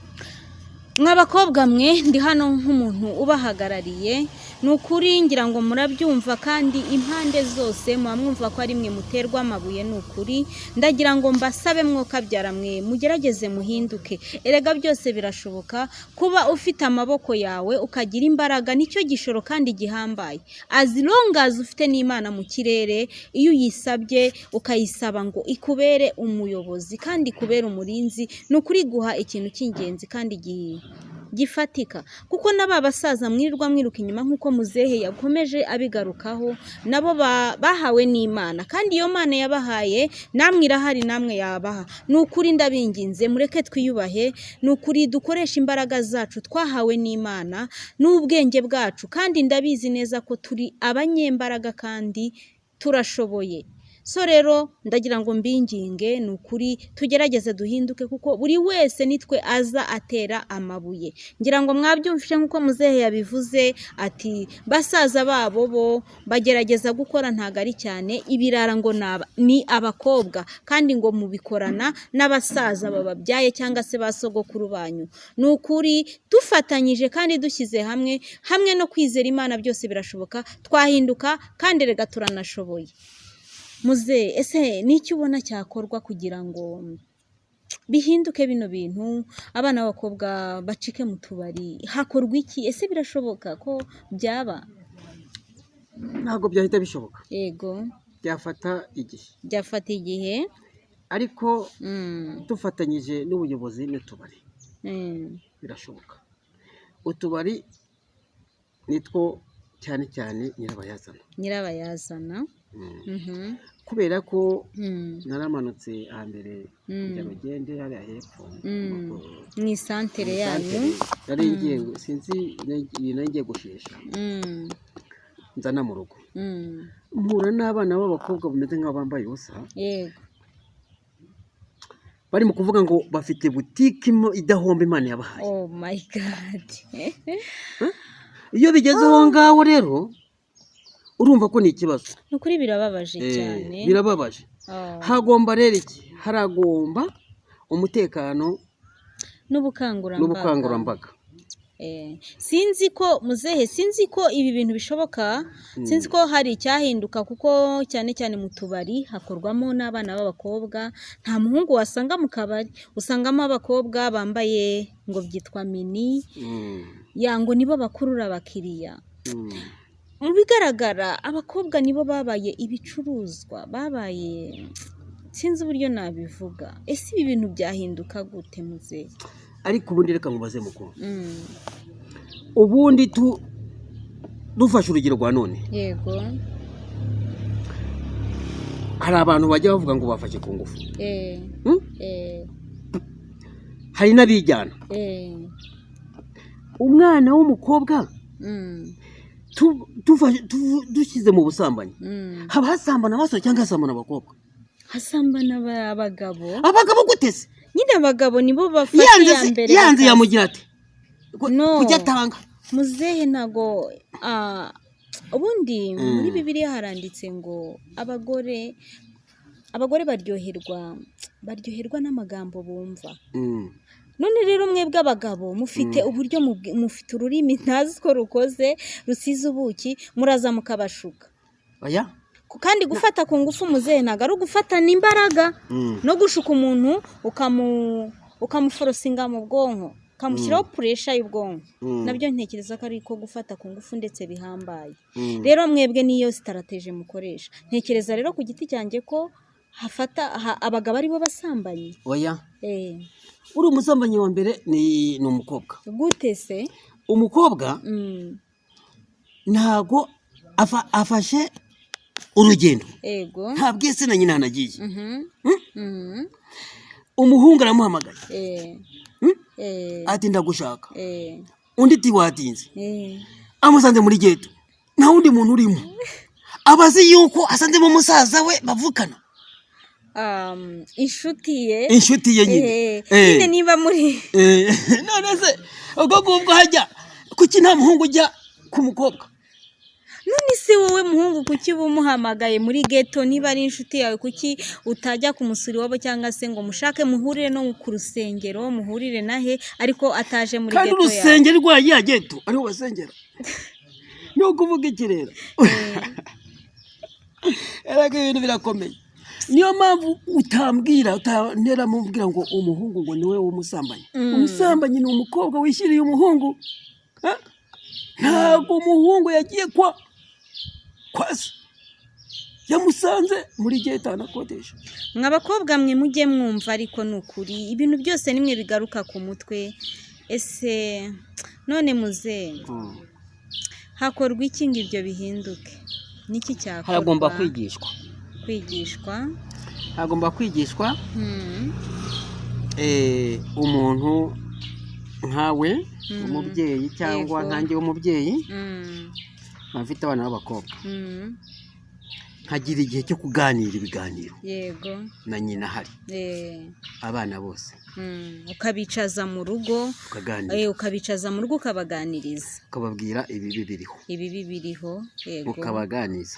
Speaker 1: Mw'abakobwa mwe ndi hano nk'umuntu ubahagarariye, ni ukuri ngira ngo murabyumva, kandi impande zose muba mwumva ko ari mwe muterwa amabuye. Ni ukuri ndagira ngo mbasabe mwokabyara mwe mugerageze muhinduke. Erega byose birashoboka. Kuba ufite amaboko yawe ukagira imbaraga nicyo gishoro kandi gihambaye, as long as ufite n'Imana mu kirere. Iyo uyisabye ukayisaba ngo ikubere umuyobozi kandi ikubere umurinzi, ni ukuri guha ikintu cy'ingenzi kandi gifatika. Kuko n'aba basaza mwirirwa mwiruka inyuma nk'uko muzehe yakomeje abigarukaho, nabo bahawe n'Imana, kandi iyo Mana yabahaye namwe irahari, namwe yabaha. Ni ukuri ndabinginze mureke twiyubahe, ni ukuri dukoresha imbaraga zacu twahawe n'Imana n'ubwenge bwacu, kandi ndabizi neza ko turi abanyembaraga kandi turashoboye. So rero ndagira ngo mbinginge, ni ukuri tugerageze duhinduke, kuko buri wese nitwe aza atera amabuye. Ngira ngo mwabyumvishe nk'uko muzehe yabivuze ati basaza babo bo bagerageza gukora ntago ari cyane, ibirara ngo ni abakobwa, kandi ngo mubikorana n'abasaza bababyaye cyangwa se basogokuru banyu. Ni ukuri dufatanyije kandi dushyize hamwe no kwizera Imana byose birashoboka, twahinduka kandi rega turanashoboye. Muze ese n'iki ubona cyakorwa kugira ngo bihinduke bino bintu, abana b'abakobwa bacike mu tubari? Hakorwa iki? Ese birashoboka ko byaba?
Speaker 2: Ntabwo byahita bishoboka.
Speaker 1: Yego,
Speaker 2: byafata igihe, ariko dufatanyije n'ubuyobozi n'utubari birashoboka. Utubari nitwo cyane cyane nyirabayazana. Kubera ko naramanutse hambere kujya Rugende hariya hepfo
Speaker 1: mu isantere yanyu,
Speaker 2: sinzi ngiye gushesha, nzana mu rugo mpura n'abana b'abakobwa bameze nk'aho bambaye ubusa.
Speaker 1: Yego,
Speaker 2: bari mu kuvuga ngo bafite butike idahomba Imana yabahaye.
Speaker 1: Oh my God.
Speaker 2: Iyo bigeze aho ngaho rero urumva ko ni ikibazo.
Speaker 1: Ni ukuri birababaje cyane.
Speaker 2: Birababaje. Hagomba rero iki? Haragomba umutekano n'ubukangurambaga.
Speaker 1: Sinzi ko muzehe, sinzi ko ibi bintu bishoboka, sinzi ko hari icyahinduka, kuko cyane cyane mu tubari hakorwamo n'abana b'abakobwa, nta muhungu wasanga mu kabari, usangamo abakobwa bambaye ngo byitwa mini, ngo nibo bakurura abakiriya. Mu bigaragara abakobwa nibo babaye ibicuruzwa, babaye, sinzi uburyo nabivuga. Ese ibi bintu byahinduka gute muzehe?
Speaker 2: Ariko ubundi reka mubaze mukuru, ubundi dufashe urugero rwa none,
Speaker 1: yego,
Speaker 2: hari abantu bajya bavuga ngo bafashe ku ngufu, hari n'abijyana. Umwana w'umukobwa dushyize mu busambanyi, haba hasambana abasore cyangwa hasambana abakobwa?
Speaker 1: Hasambana abagabo.
Speaker 2: Abagabo gutese
Speaker 1: nyine abagabo nibo bafashe iya mbere.
Speaker 2: Yanze yamugira ati
Speaker 1: no,
Speaker 2: kujya atanga
Speaker 1: muzehe ntago. Ubundi muri Bibiliya haranditse ngo abagore baryoherwa n'amagambo bumva. None rero mwebwe abagabo mufite uburyo, mufite ururimi ntazi ko rukoze rusize ubuki, muraza mukabashuka.
Speaker 2: oya,
Speaker 1: Kandi gufata ku ngufu muzehe ntago ari ugufatana imbaraga, no gushuka umuntu ukamuforosinga mu bwonko, ukamushyiraho puresha y'ubwonko, nabyo ntekereza ko ari ko gufata ku ngufu ndetse bihambaye. Rero mwebwe niyo sitarateje mukoresha. Ntekereza rero ku giti cyanjye ko abagabo aribo basambanyi.
Speaker 2: oya, uri umusambanyi wa mbere ni umukobwa.
Speaker 1: Gute se?
Speaker 2: Umukobwa ntago afashe urugendo,
Speaker 1: Ego.
Speaker 2: ntabwo ese na nyina anagiye. Umuhungu aramuhamagaye, ati ndagushaka. Undi ati watinze. Amusanze muri geto, nta wundi muntu urimo, abazi yuko asanzemo umusaza we bavukana,
Speaker 1: inshuti ye
Speaker 2: nyine.
Speaker 1: Nyine niba muri
Speaker 2: none se ubwo ngubwo hajya kuki nta muhungu ujya ku mukobwa?
Speaker 1: None se wowe muhungu kuki bumuhamagaye muri geto, niba ari inshuti yawe kuki utajya kumusura iwabo, cyangwa se ngo mushake muhurire no ku rusengero, muhurire nahe ariko ataje muri
Speaker 2: kandi
Speaker 1: geto yawe?
Speaker 2: Kandi urusengero rwa ya geto ariho basengera. Ni ukuvuga iki rero? Erega ibintu birakomeye. Niyo mpamvu utantera mubwira ngo umuhungu ngo niwe w'umusambanyi. Umusambanyi ni umukobwa wishyiriye umuhungu. Ntabwo umuhungu yagiye kwa se, yamusanze muri geto anakodesha.
Speaker 1: Mw'abakobwa mwe mujye mwumva, ariko ni ukuri ibintu byose nimwe bigaruka ku mutwe. Ese none muzehe, hakorwa iki ngo ibyo bihinduke? Niki cyakorwa?
Speaker 2: Haragomba kwigishwa. Hagomba kwigishwa. Umuntu nkawe umubyeyi cyangwa nkanjye w'umubyeyi, bafite abana b'abakobwa, nkagira igihe cyo kuganira ibiganiro,
Speaker 1: yego,
Speaker 2: na nyina hari, abana bose
Speaker 1: ukabicaza mu rugo, ukabaganiriza,
Speaker 2: ukababwira ibibi biriho,
Speaker 1: yego,
Speaker 2: ukabaganiza,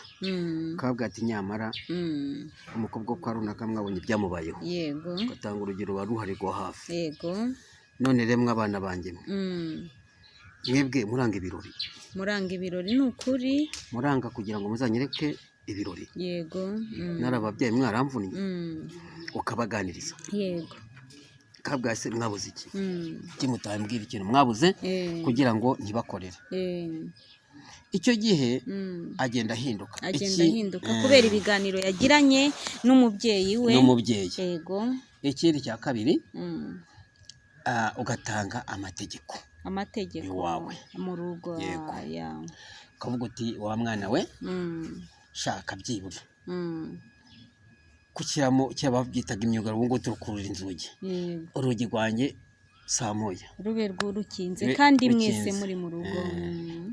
Speaker 2: ukababwira ati nyamara umukobwa kwa runaka mwabonye ibyamubayeho,
Speaker 1: yego,
Speaker 2: ugatanga urugero wari uhari rwo hafi,
Speaker 1: yego.
Speaker 2: None remwe abana banjye mwebwe muranga ibirori, ni ukuri muranga kugira ngo muzanyereke ibirori, yego, narababyeyi mwaramvunye, ukabaganiriza,
Speaker 1: yego,
Speaker 2: kabwase mwabuze iki, kimutambwira ikintu mwabuze kugira ngo ntibakorere. Icyo gihe agenda ahinduka
Speaker 1: kubera ibiganiro yagiranye n'umubyeyi we, yego.
Speaker 2: Ikindi cya kabiri, ugatanga amategeko iwawe
Speaker 1: mu rugo,
Speaker 2: ukavuga uti wa mwana we, shaka byibura kukiramo cyababyitaga imyuga, ubu ngubu turukurura inzugi, urugi rwanjye saa moya
Speaker 1: rube rwurukinze kandi mwese muri mu rugo,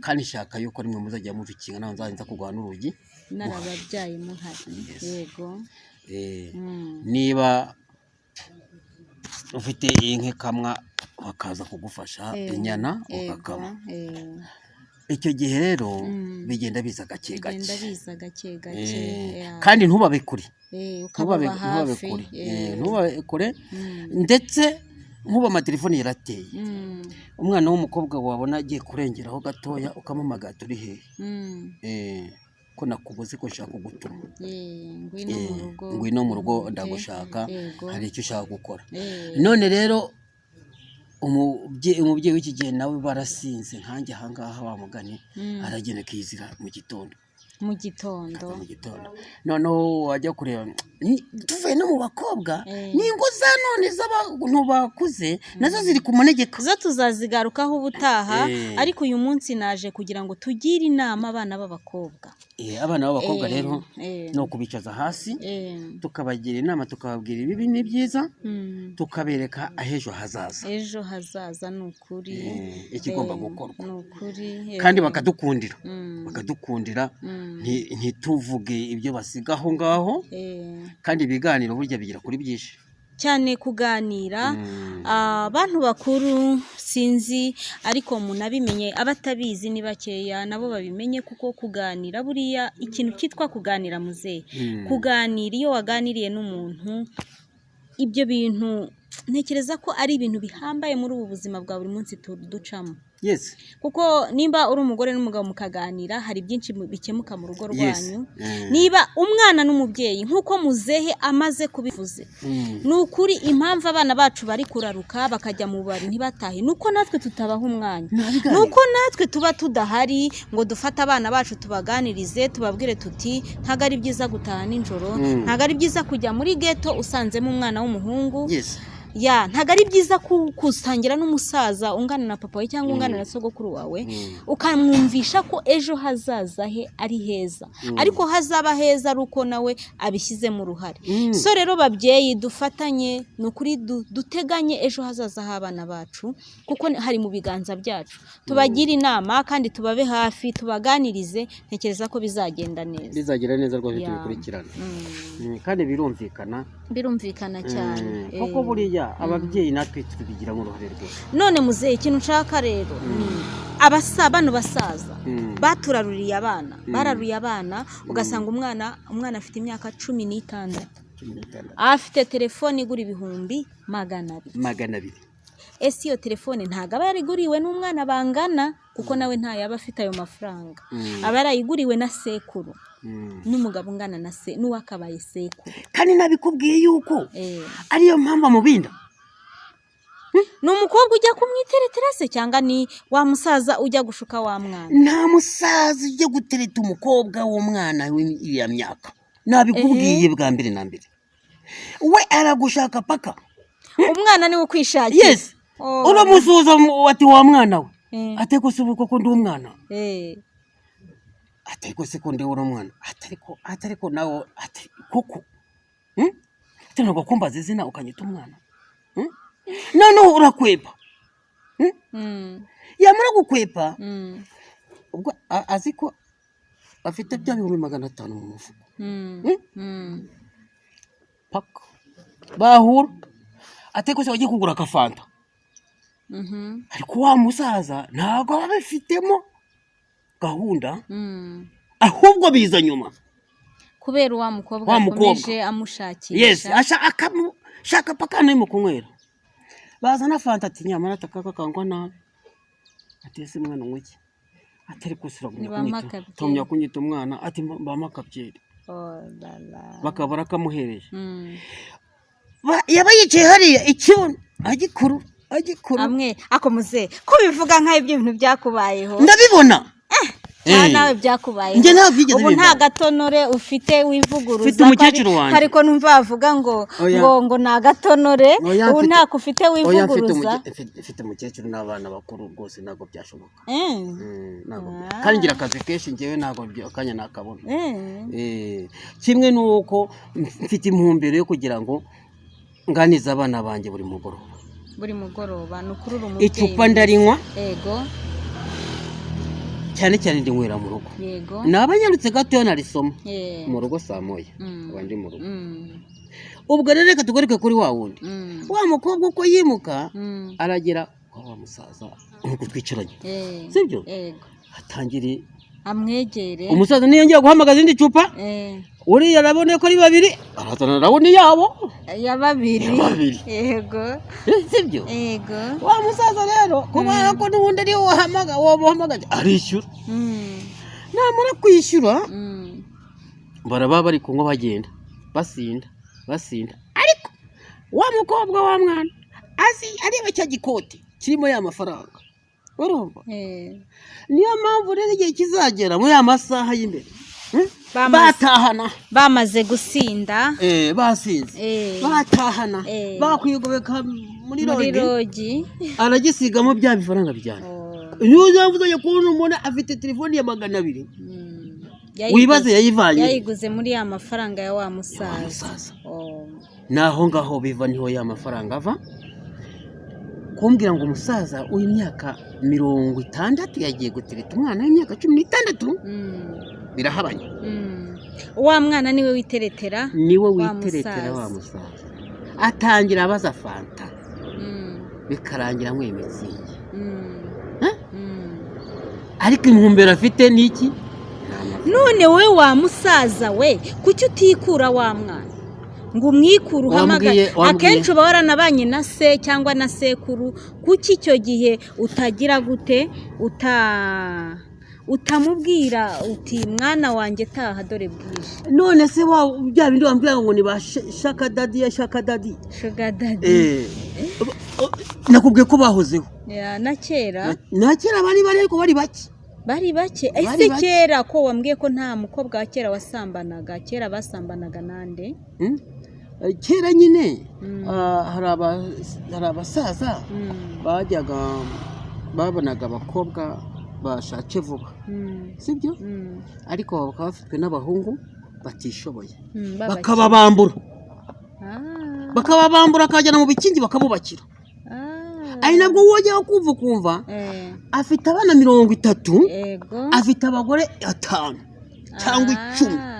Speaker 2: kandi shaka yuko rimwe muzajya murukinga, naho nzaza kugwa n'urugi
Speaker 1: narababyaye muhari, yego.
Speaker 2: Niba ufite inka kamwa bakaza kugufasha inyana ukakama, icyo gihe rero bigenda biza gake kandi ntubabe kure, ntube kure, ndetse nk'ubu amatelefoni yarateye umwana w'umukobwa wabona agiye kurengeraho gatoya ukamamagara turi hehe ko nakubuze ko nshaka kugutuma ngwino mu rugo ndagushaka hari icyo ushaka gukora none rero umubyeyi w'iki gihe nawe barasinze nkanjye ahangaha wamugane aragenda akizira mu gitondo noneho wajya kureba tuvuye no mu bakobwa n'ingo za none z'abantu bakuze nazo ziri ku manegeka
Speaker 1: zo tuzazigarukaho ubutaha ariko uyu munsi naje kugira ngo tugire inama abana b'abakobwa
Speaker 2: abana b'abakobwa rero ni ukubicaza hasi tukabagira inama tukababwira ibibi n'ibyiza tukabereka ejo hazaza ni ukuri ikigomba gukorwa kandi bakadukundira ntituvuge ibyo basiga aho ngaho kandi ibiganiro burya bigira kuri byinshi
Speaker 1: cyane kuganira abantu bakuru sinzi ariko munabimenye abatabizi ni bakeya nabo babimenye kuko kuganira buriya ikintu cyitwa kuganira muzehe kuganira iyo waganiriye n'umuntu ibyo bintu ntekereza ko ari ibintu bihambaye muri ubu buzima bwa buri munsi ducamo kuko nimba uri umugore n'umugabo mukaganira hari byinshi bikemuka mu rugo rwanyu niba umwana n'umubyeyi nk'uko muzehe amaze kubivuze ni ukuri impamvu abana bacu bari kuraruka bakajya mu bubari ntibatahe nuko natwe tutabaha umwanya nuko natwe tuba tudahari ngo dufate abana bacu tubaganirize tubabwire tuti ntago ari byiza gutaha nijoro ntago ari byiza kujya muri ghetto usanzemo umwana w'umuhungu ntago ari byiza kusangira n'umusaza ungana na papa we cyangwa ungana na sogokuru wawe ukamwumvisha ko ejo hazaza he ari heza ariko hazaba heza ari uko nawe abishyizemo uruhare so rero babyeyi dufatanye ni ukuri duteganye ejo hazaza h'abana bacu kuko hari mu biganza byacu tubagire inama kandi tubabe hafi tubaganirize ntekereza ko bizagenda neza
Speaker 2: rwose tubikurikirana kandi birumvikana
Speaker 1: cyane
Speaker 2: kuko buriya ababyeyi natwe tubigiramo uruhare rwose
Speaker 1: none muzehe ikintu nshaka rero ni bano basaza baturaruriye abana bararuye abana ugasanga umwana afite imyaka 16 afite telefone igura ibihumbi 200 ese iyo telefone ntago aba yariguriwe n'umwana bangana kuko nawe ntayaba afite ayo mafaranga aba yarayiguriwe na sekuru n'umugabo ungana na se n'uwakabaye sekuru
Speaker 2: kandi nabikubwiye yuko ariyo mpamvu mubinda
Speaker 1: ni umukobwa ujya kumwiteretera se cyangwa ni wa musaza ujya gushuka wa mwana
Speaker 2: nta musaza ujya gutereta umukobwa w'umwana w'iriya myaka nabikubwiye bwa mbere na mbere we aragushaka paka
Speaker 1: umwana niwe ukwishakira
Speaker 2: uramusuhuza ati wa mwana we ateko se ubu koko ndi umwana ateko se ko ndi umwana atariko nawe koko ntabwo kumbaza izina ukanyita umwana noneho urakwepa yamara gukwepa ubwo azi ko afite bya bihumbi 500 mu mufuko paka bahura ateko se wagiye kugura akafanta ariko wa musaza ntabwo abifitemo gahunda ahubwo biza nyuma
Speaker 1: kubera wa mukobwa akomeje amushakisha
Speaker 2: shaka paka nayo kunywera bazana fanta ati nyamara takaka kangwa nabi atese mwana ngwiki atari kusura kunyita kunyita umwana ati bamakabyeri bakabara kamuhereje yaba yicaye hariya icyone agikuru
Speaker 1: amwe akomuze ko bivuga nka ibyo bintu byakubayeho
Speaker 2: ndabibona
Speaker 1: nawe byakubayeho ubu nta gatonore ufite wivuguruza ariko numva bavuga ngo na gatonore ubu nta kufite wivuguruza
Speaker 2: ufite umukecuru n'abana bakuru rwose ntabwo byashoboka kandi ngira akazi kenshi ngewe ntabwo akanya nakabona kimwe nuko mfite impumbero yo kugira ngo nganize abana banjye buri mugoroba
Speaker 1: nukurura umubyeyi
Speaker 2: icupa ndarinywa
Speaker 1: yego
Speaker 2: cyane cyane ndi nywera mu rugo nabanyarutse gato narisoma mu rugo saa moya abandi mu rugo ubwo rero reka tugaruke kuri wa wundi wa mukobwa uko yimuka aragera wa musaza nkuko twicaranye sibyo atangire
Speaker 1: amwegere
Speaker 2: umusaza niyo ngiye guhamagaza indi cupa uriya arabona ko ari babiri arazana arabona iyabo
Speaker 1: ya babiri
Speaker 2: babiri
Speaker 1: yego
Speaker 2: sibyo
Speaker 1: yego
Speaker 2: wa musaza rero kubera ko n'ubundi ari wamuhamagaje arishyura namara kwishyura baraba bari kunywa bagenda basinda ariko wa mukobwa wa mwana azi areba cya gikote kirimo ya mafaranga urumva niyo mpamvu rero igihe kizagera muri ya masaha y'imbere batahana
Speaker 1: bamaze gusinda
Speaker 2: basinze batahana bakwigobeka muri rogi aragisigamo bya bifaranga bijyana niyo uzajya kubona umuntu afite telefoni ya 200 wibaze
Speaker 1: yayiguze muri ya mafaranga ya wa musaza
Speaker 2: naho ngaho biva niho ya mafaranga ava kumbwira ngo umusaza w'imyaka 60 yagiye gutereta umwana w'imyaka 16 birahabanye
Speaker 1: wa mwana niwe witeretera
Speaker 2: wa musaza atangira abaza fanta bikarangira mwemezi ariko intumbero afite niki
Speaker 1: none we wa musaza we kuki utikura wa mwana ngo umwikure uhamagare akenshi uba waranabanye na se cyangwa na sekuru kuki icyo gihe utagira gute utamubwira uti mwana wanjye taha dore bwije
Speaker 2: none se bya bindi wambwira ngo ni ba shaka dadi nakubwiye ko bahozeho
Speaker 1: na kera
Speaker 2: bari ariko bari bake
Speaker 1: ese kera ko wambwiye ko nta mukobwa wa kera wasambanaga kera basambanaga nande
Speaker 2: kera nyine hari abasaza bajyaga babonaga abakobwa bashatse vuba sibyo ariko bakaba bafitwe n'abahungu batishoboye bakababambura akajyana mu bikingi bakabubakira ari nabwo wajyaho kumva afite abana 30 afite abagore 5 cyangwa 10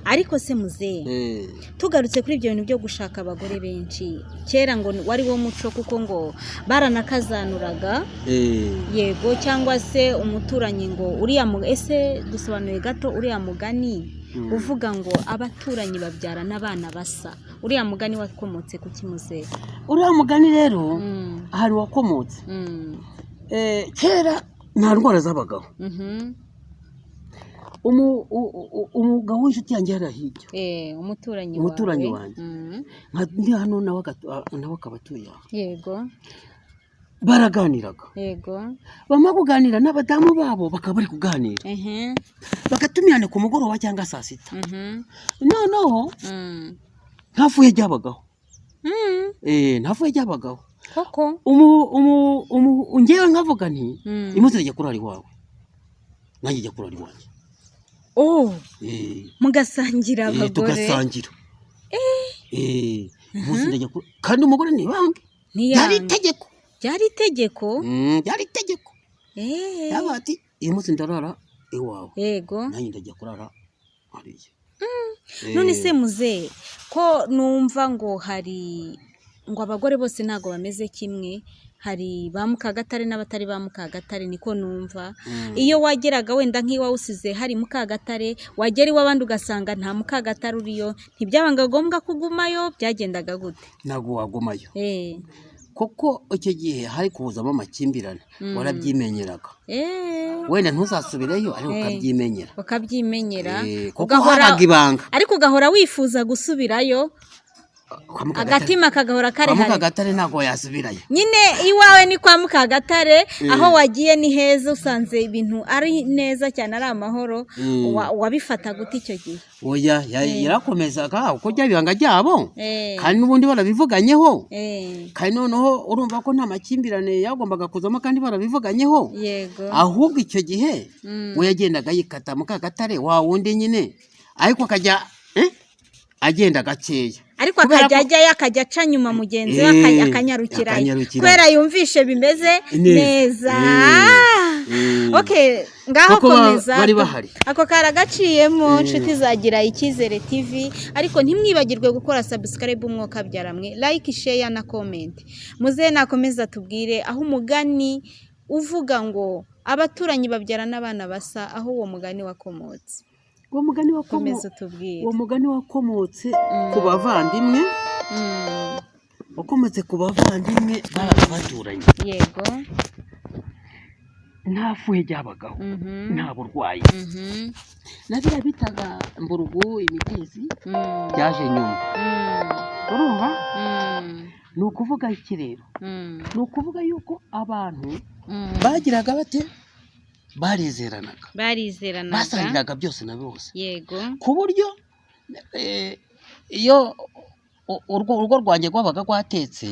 Speaker 1: ariko se muzehe tugarutse kuri ibyo bintu byo gushaka abagore benshi kera ngo wari wo muco kuko ngo baranakazanuraga yego cyangwa se umuturanyi ngo uriya ese dusobanuye gato uriya mugani uvuga ngo abaturanyi babyara n'abana basa uriya mugani wakomotse ku kimuzehe
Speaker 2: uriya mugani rero hari wakomotse kera nta ndwara zabagaho umugabo w'inshuti yanjye yari hirya umuturanyi wanjye ndi hano nawe akaba atuye aho
Speaker 1: yego
Speaker 2: baraganiraga
Speaker 1: yego
Speaker 2: bamara kuganira n'abadamu babo bakaba bari kuganira bagatumirana ku mugoroba cyangwa saa sita noneho ntafuye ryabagaho
Speaker 1: koko
Speaker 2: ngewe nkavuga nti imunsi njya kurara iwawe nanjye njya kurara iwanjye
Speaker 1: mugasangira abagore
Speaker 2: tugasangira umunsi njya kandi umugore ni bange ryari itegeko yaba ati uyu munsi ndarara iwawe
Speaker 1: yego
Speaker 2: nanjye ndajya kurara hariya
Speaker 1: none se muzehe ko numva ngo ngo abagore bose ntago bameze kimwe hari ba Mukagatare n'abatari ba Mukagatare niko numva iyo wageraga wenda nk'iwa usize hari Mukagatare wagera iw'abandi ugasanga nta Mukagatare uriyo ntibyabanga ngombwa kugumayo byagendaga gute
Speaker 2: ntago wagumayo koko icyo gihe hari kuzamo amakimbirane warabyimenyeraga wenda ntuzasubireyo ariko
Speaker 1: ukabyimenyera
Speaker 2: ugahora ibanga
Speaker 1: ariko ugahora wifuza gusubirayo agatima kagahora kare
Speaker 2: hari Mukagatare ntago yasubirayo
Speaker 1: nyine iwawe ni kwa Mukagatare aho wagiye ni heza usanze ibintu ari neza cyane ari amahoro wabifata gute icyo gihe
Speaker 2: oya yarakomezaga uko byabibanga ryabo kandi n'ubundi barabivuganyeho kandi noneho urumva ko nta makimbirane yagombaga kuzamo kandi barabivuganyeho ahubwo icyo gihe we yagendaga yikata Mukagatare wa wundi nyine ariko akajya agenda gakeya
Speaker 1: ariko akajya akajya aca nyuma mugenzi we akanyarukirayo kubera yumvishe bimeze neza ngaho komeza ako karagaciyemo nshuti zagira icyizere TV ariko ntimwibagirwe gukora subscribe umwuka byaramwe like share na comment muze nakomeza tubwire aho umugani uvuga ngo abaturanyi babyara n'abana basa aho uwo mugani wakomotse
Speaker 2: uwo mugani
Speaker 1: komeza utubwire.
Speaker 2: uwo mugani wakomotse ku bavandimwe, wakomotse ku bavandimwe babaga baturanye.
Speaker 1: Yego.
Speaker 2: nta fuhe ryabagaho, nta burwayi. na biriya bitaga mburugu, imitezi byaje nyuma. urumva ni ukuvuga iki rero? ni ukuvuga yuko abantu bagiraga bate? barizeranaga, basangiraga byose na bose.
Speaker 1: Yego.
Speaker 2: ku buryo iyo urugo rwanjye rwabaga rwatetse,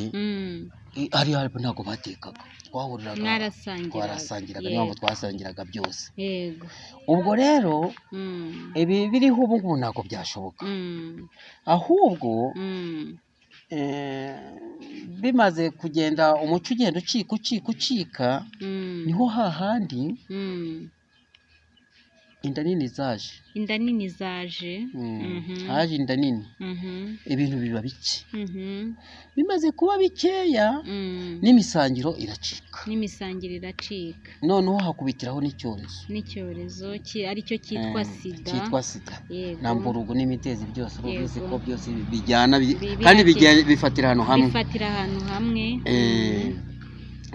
Speaker 2: ntabwo batekaga, twahuriraga twarasangiraga, niyo mpamvu twasangiraga byose.
Speaker 1: Yego.
Speaker 2: ubwo rero ibi biriho ubu ngubu ntabwo byashoboka, ahubwo bimaze kugenda umuco ugenda ucika, niho hahandi inda nini zaje. haje inda nini, ibintu biba bike. bimaze kuba bikeya, n'imisangiro iracika. noneho hakubitiraho n'icyorezo
Speaker 1: aricyo cyitwa sida.
Speaker 2: na mburugu n'imitezi byose ubizi ko byose bijyana kandi bifatira ahantu hamwe.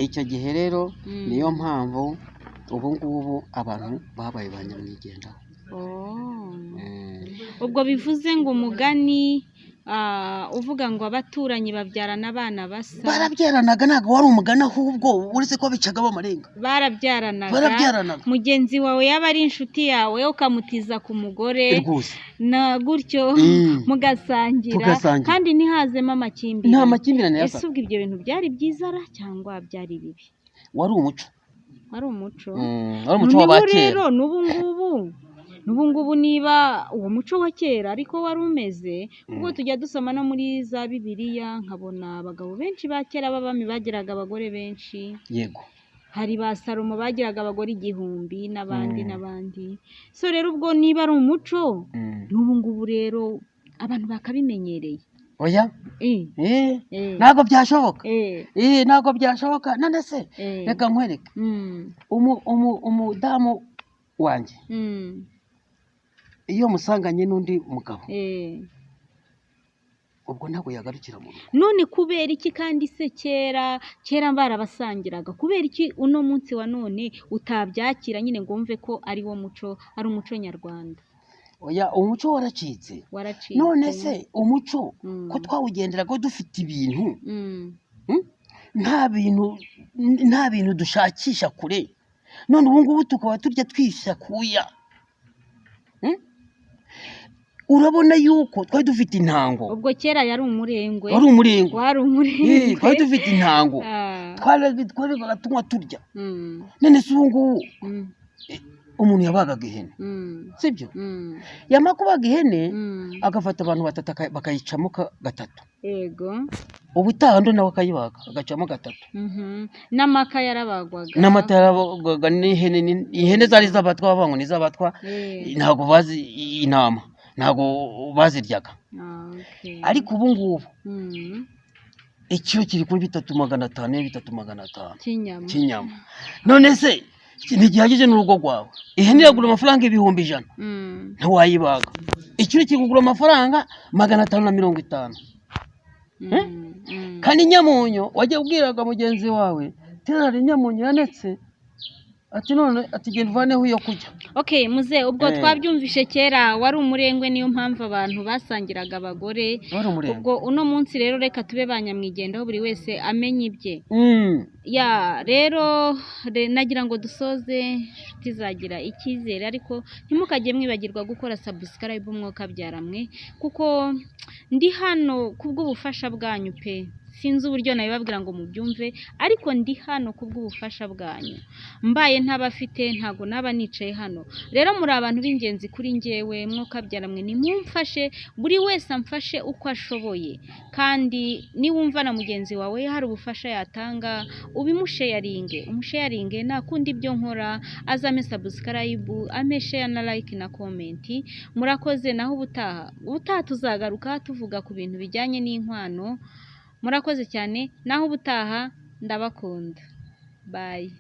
Speaker 2: icyo gihe rero niyo mpamvu ubu ngubu abantu babaye ba nyamwigendaho.
Speaker 1: ubwo bivuze ngo umugani uvuga ngo abaturanyi babyarana abana basa.
Speaker 2: barabyaranaga, ntabwo wari umugani, ahubwo uretse ko bicagamo amarenga.
Speaker 1: barabyaranaga. mugenzi wawe yaba ari inshuti yawe ukamutiza ku mugore na gutyo mugasangira, kandi ntihazemo amakimbirane.
Speaker 2: nta makimbirane yaza.
Speaker 1: ese ubwo ibyo bintu byari byiza cyangwa byari bibi?
Speaker 2: wari umuco
Speaker 1: wa kera. n'ubu ngubu niba uwo muco wa kera ariko wari umeze, ubwo tujya dusoma no muri za Bibiliya nkabona abagabo benshi ba kera b'abami bagiraga abagore benshi.
Speaker 2: Yego.
Speaker 1: hari ba Salomo bagiraga abagore 1000 n'abandi. so rero ubwo niba ari umuco, n'ubu ngubu rero abantu bakabimenyereye.
Speaker 2: oya ntabwo byashoboka. ntabwo byashoboka. none se reka nkwereke umudamu wanjye, iyo musanganye n'undi mugabo, ubwo ntabwo yagarukira mu rugo.
Speaker 1: none kubera iki kandi se kera barabasangiraga, kubera iki uno munsi wa none utabyakira nyine ngo wumve ko ari wo muco, ari umuco nyarwanda?
Speaker 2: oya, umuco waracitse. none se umuco ko twawugenderaga dufite ibintu, nta bintu dushakisha kure, none ubu ngubu tukaba turya twishakuya. urabona yuko twari dufite intango.
Speaker 1: ubwo kera yari umurengwe.
Speaker 2: twari dufite intango, twari tunywa turya. none se ubu ngubu umuntu yabagaga ihene, sibyo? yamara kubaga ihene agafata abantu 3 bakayicamo 3.
Speaker 1: yego.
Speaker 2: ubutaha ndo nawe akayibaga agacamo 3.
Speaker 1: n'amaka yarabagwaga.
Speaker 2: n'amata yarabagwaga. ihene zari z'abatwa, bavuga ngo ni z'abatwa. ntabwo bazi intama, ntabwo baziryaga. ariko ubu ngubu ikiro kiri kuri 3,500 cy'inyama. none se ntigihagije n'urugo rwawe. ihene iragura amafaranga 100,000, ntiwayibaga. ikiro kigugura amafaranga 550. kandi nyamunyo wajya ubwiraga mugenzi wawe, terari nyamunyo yanetse, ati none genda uvaneho iyo kujya.
Speaker 1: muze ubwo twabyumvishe kera wari umurengwe, niyo mpamvu abantu basangiraga abagore. ubwo uno munsi rero reka tube ba nyamwigendaho, buri wese amenye ibye. rero nagira ngo dusoze, inshuti zagira icyizere, ariko ntimukajye mwibagirwa gukora subscribe umwuka byaramwe, kuko ndi hano kubw'ubufasha bwanyu pe. sinzi uburyo nabibabwira ngo mubyumve, ariko ndi hano kubw'ubufasha bwanyu. mbaye ntabafite ntago naba nicaye hano. rero muri abantu b'ingenzi kuri njyewe, mwuka byaramwe, nimumfashe, buri wese amfashe uko ashoboye. kandi niwumva na mugenzi wawe hari ubufasha yatanga, ubimusharinge. umusharinge nakundi ibyo nkora, azame subscribe, ame share na like na comment. murakoze. naho ubutaha tuzagaruka tuvuga ku bintu bijyanye n'inkwano. murakoze cyane, naho ubutaha, ndabakunda. Bye.